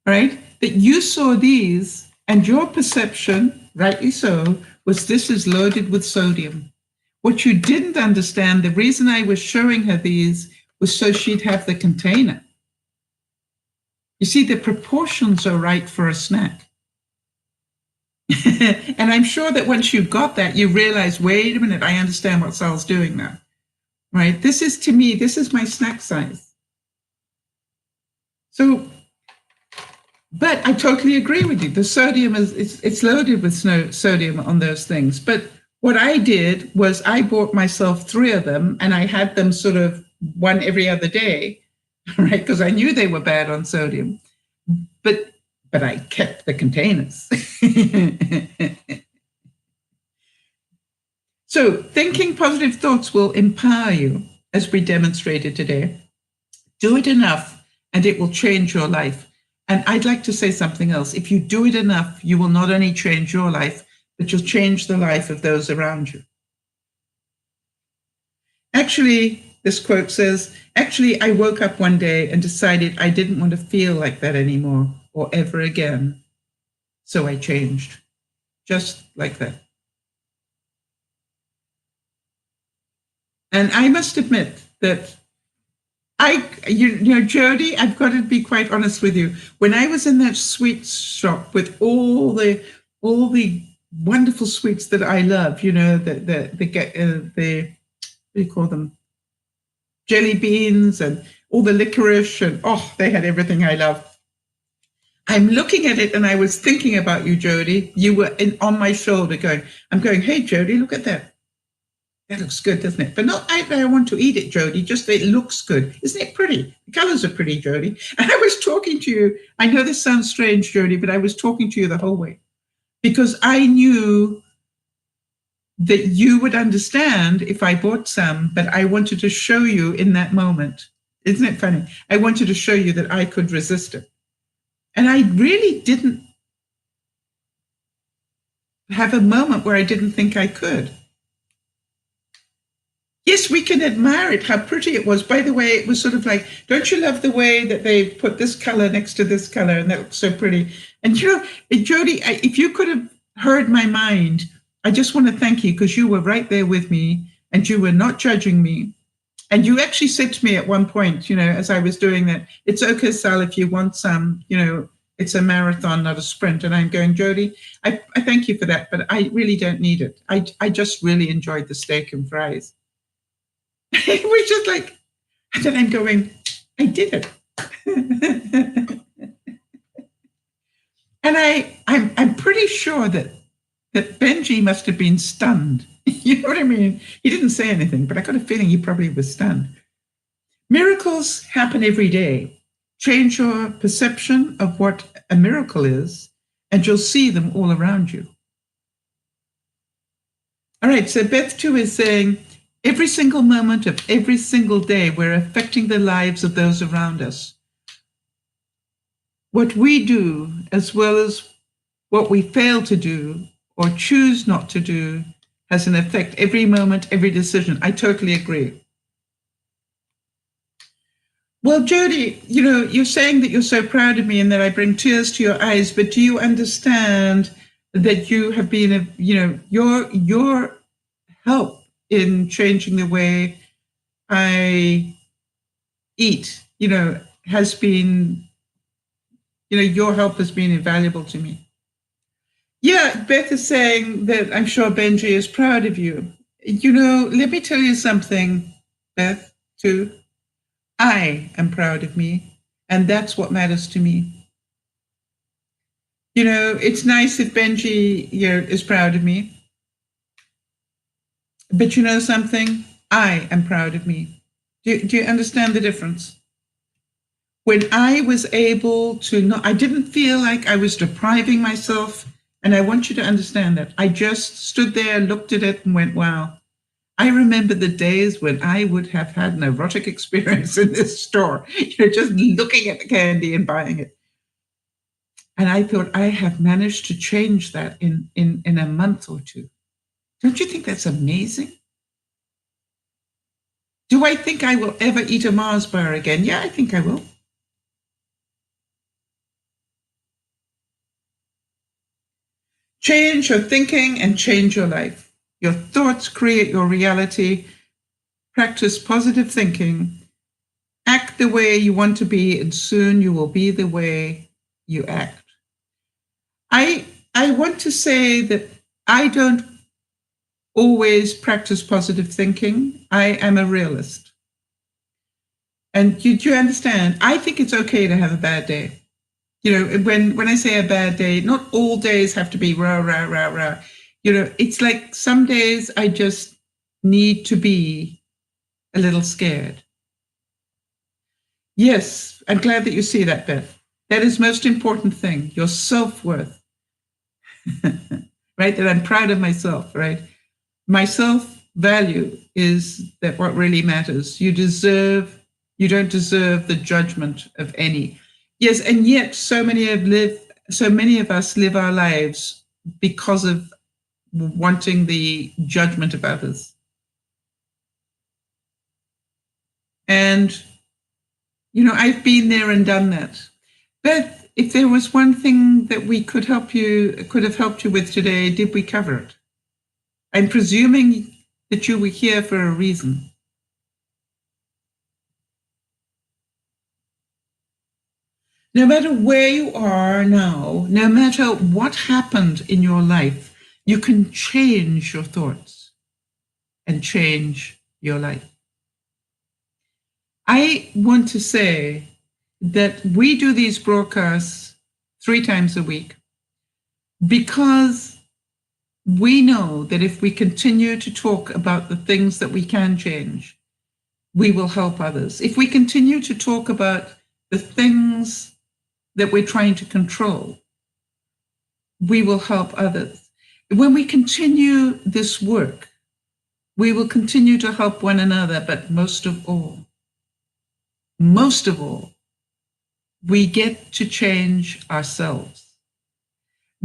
right? That you saw these and your perception, rightly so, was this is loaded with sodium. What you didn't understand, the reason I was showing her these was so she'd have the container. You see, the proportions are right for a snack. And I'm sure that once you got that, you realize, wait a minute, I understand what Sal's doing now. Right? This is, to me, this is my snack size. So, but I totally agree with you. The sodium it's loaded with sodium on those things. But what I did was I bought myself 3 of them, and I had them sort of one every other day, right? Because I knew they were bad on sodium. But I kept the containers. So thinking positive thoughts will empower you, as we demonstrated today. Do it enough and it will change your life. And I'd like to say something else. If you do it enough, you will not only change your life, but you'll change the life of those around you. Actually, this quote says, I woke up one day and decided I didn't want to feel like that anymore or ever again. So I changed. Just like that. And I must admit that Jody, I've got to be quite honest with you. When I was in that sweet shop with all the wonderful sweets that I love, the what do you call them? Jelly beans and all the licorice, and they had everything I love. I'm looking at it and I was thinking about you, Jody. You were on my shoulder I'm going, hey, Jody, look at that. That looks good, doesn't it? But not I want to eat it, Jody, just it looks good. Isn't it pretty? The colors are pretty, Jody. And I was talking to you. I know this sounds strange, Jody, but I was talking to you the whole way because I knew that you would understand if I bought some, but I wanted to show you in that moment. Isn't it funny? I wanted to show you that I could resist it. And I really didn't. have a moment where I didn't think I could. Yes, we can admire it, how pretty it was. By the way, it was sort of like, don't you love the way that they put this color next to this color? And that looks so pretty. And you know, Jody, if you could have heard my mind, I just want to thank you because you were right there with me and you were not judging me. And you actually said to me at one point, you know, as I was doing that, it's okay, Sal, if you want some, you know, it's a marathon, not a sprint. And I'm going, Jody, I thank you for that, but I really don't need it. I just really enjoyed the steak and fries. It was just like, and then I'm going, I did it. And I'm pretty sure that Benji must have been stunned. You know what I mean? He didn't say anything, but I got a feeling he probably was stunned. Miracles happen every day. Change your perception of what a miracle is, and you'll see them all around you. All right, so Beth too is saying, every single moment of every single day, we're affecting the lives of those around us. What we do, as well as what we fail to do or choose not to do, has an effect every moment, every decision. I totally agree. Well, Jody, you know, you're saying that you're so proud of me and that I bring tears to your eyes, but do you understand that you have been, you know, your help in changing the way I eat, you know, has been, you know, your help has been invaluable to me. Yeah, Beth is saying that I'm sure Benji is proud of you. You know, let me tell you something, Beth, too. I am proud of me, and that's what matters to me. You know, it's nice if Benji here is proud of me. But you know something? I am proud of me. Do you understand the difference? When I was able to not, I didn't feel like I was depriving myself. And I want you to understand that. I just stood there, looked at it and went, wow. I remember the days when I would have had an erotic experience in this store, you know, just looking at the candy and buying it. And I thought, I have managed to change that in a month or two. Don't you think that's amazing? Do I think I will ever eat a Mars bar again? Yeah, I think I will. Change your thinking and change your life. Your thoughts create your reality. Practice positive thinking. Act the way you want to be, and soon you will be the way you act. I want to say that I don't always practice positive thinking. I am a realist. And do you understand? I think it's okay to have a bad day. You know, when I say a bad day, not all days have to be rah, rah, rah, rah. You know, it's like some days I just need to be a little scared. Yes, I'm glad that you see that, Beth. That is most important thing, your self-worth. Right? That I'm proud of myself, right? My self-value is that what really matters. You don't deserve the judgment of any. Yes, and yet so many of us live our lives because of wanting the judgment of others. And, you know, I've been there and done that. Beth, if there was one thing that we could have helped you with today, did we cover it? I'm presuming that you were here for a reason. No matter where you are now, no matter what happened in your life, you can change your thoughts and change your life. I want to say that we do these broadcasts 3 times a week because we know that if we continue to talk about the things that we can change, we will help others. If we continue to talk about the things that we're trying to control, we will help others. When we continue this work, we will continue to help one another, but most of all, we get to change ourselves.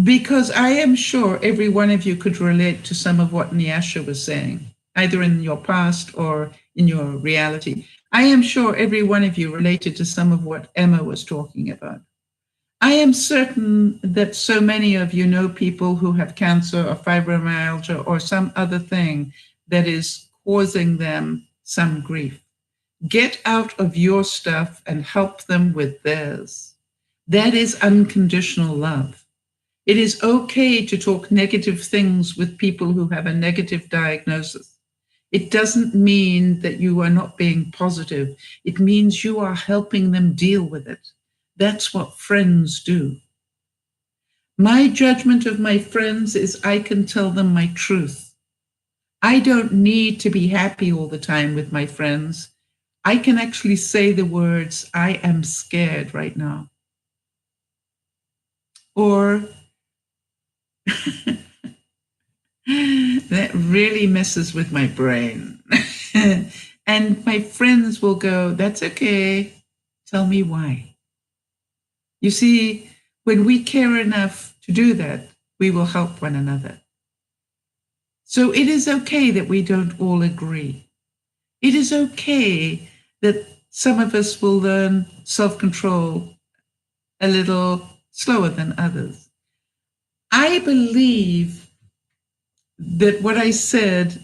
Because I am sure every one of you could relate to some of what Nyasha was saying, either in your past or in your reality. I am sure every one of you related to some of what Emma was talking about. I am certain that so many of you know people who have cancer or fibromyalgia or some other thing that is causing them some grief. Get out of your stuff and help them with theirs. That is unconditional love. It is okay to talk negative things with people who have a negative diagnosis. It doesn't mean that you are not being positive. It means you are helping them deal with it. That's what friends do. My judgment of my friends is I can tell them my truth. I don't need to be happy all the time with my friends. I can actually say the words, I am scared right now. Or that really messes with my brain. And my friends will go, that's okay. Tell me why. You see, when we care enough to do that, we will help one another. So it is okay that we don't all agree. It is okay that some of us will learn self-control a little slower than others. I believe that what I said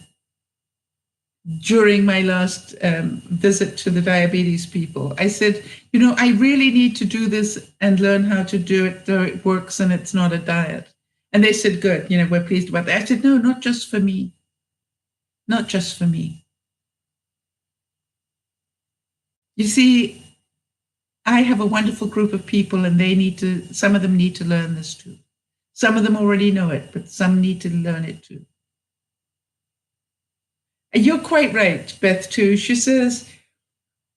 during my last visit to the diabetes people, I said, you know, I really need to do this and learn how to do it so it works and it's not a diet. And they said, good, you know, we're pleased about that. I said, no, not just for me. Not just for me. You see, I have a wonderful group of people and some of them need to learn this too. Some of them already know it, but some need to learn it too. And you're quite right, Beth, too. She says,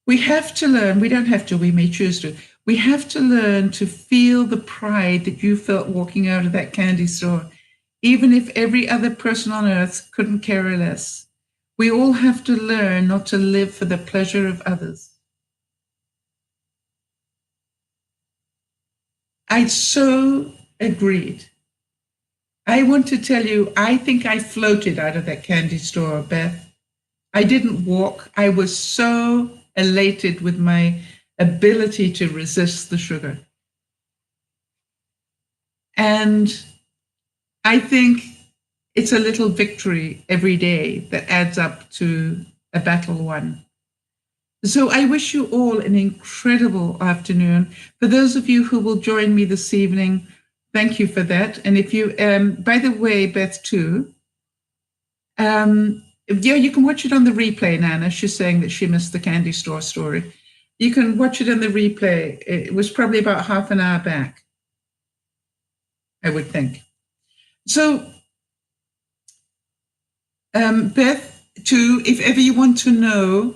we have to learn, we don't have to, we may choose to. We have to learn to feel the pride that you felt walking out of that candy store, even if every other person on earth couldn't care less. We all have to learn not to live for the pleasure of others. I so agreed. I want to tell you, I think I floated out of that candy store, Beth. I didn't walk. I was so elated with my ability to resist the sugar. And I think it's a little victory every day that adds up to a battle won. So I wish you all an incredible afternoon. For those of you who will join me this evening, thank you for that. And if you, by the way, Beth, too, yeah, you can watch it on the replay, Nana. She's saying that she missed the candy store story. You can watch it on the replay. It was probably about half an hour back, I would think. So, Beth, too, if ever you want to know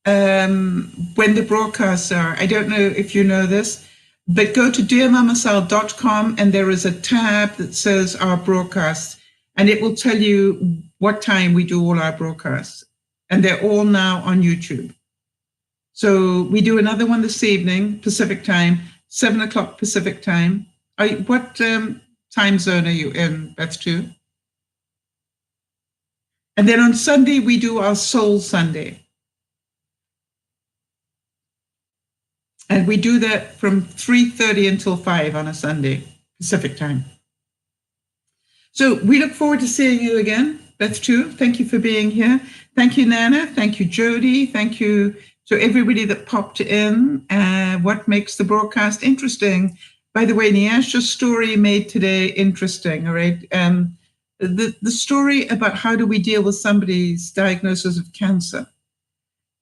when the broadcasts are, I don't know if you know this, but go to DearMamaSal.com and there is a tab that says our broadcasts, and it will tell you what time we do all our broadcasts. And they're all now on YouTube. So we do another one this evening, Pacific time, 7 o'clock Pacific time. What time zone are you in, Beth, too? And then on Sunday, we do our Soul Sunday. And we do that from 3:30 until 5 on a Sunday, Pacific time. So we look forward to seeing you again, Beth, too. Thank you for being here. Thank you, Nana. Thank you, Jody. Thank you to everybody that popped in. What makes the broadcast interesting? By the way, Nyasha's story made today interesting, all right? The story about how do we deal with somebody's diagnosis of cancer.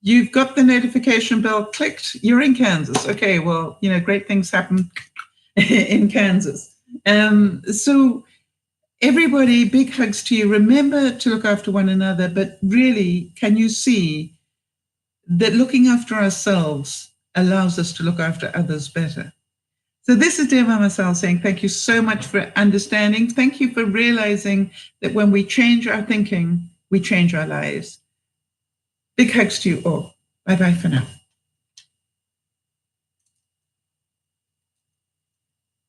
You've got the notification bell clicked, you're in Kansas. Okay, well, you know, great things happen in Kansas. So everybody, big hugs to you. Remember to look after one another, but really, can you see that looking after ourselves allows us to look after others better? So this is DearMamaSal saying thank you so much for understanding. Thank you for realizing that when we change our thinking, we change our lives. Big hugs to you all. Bye-bye for now.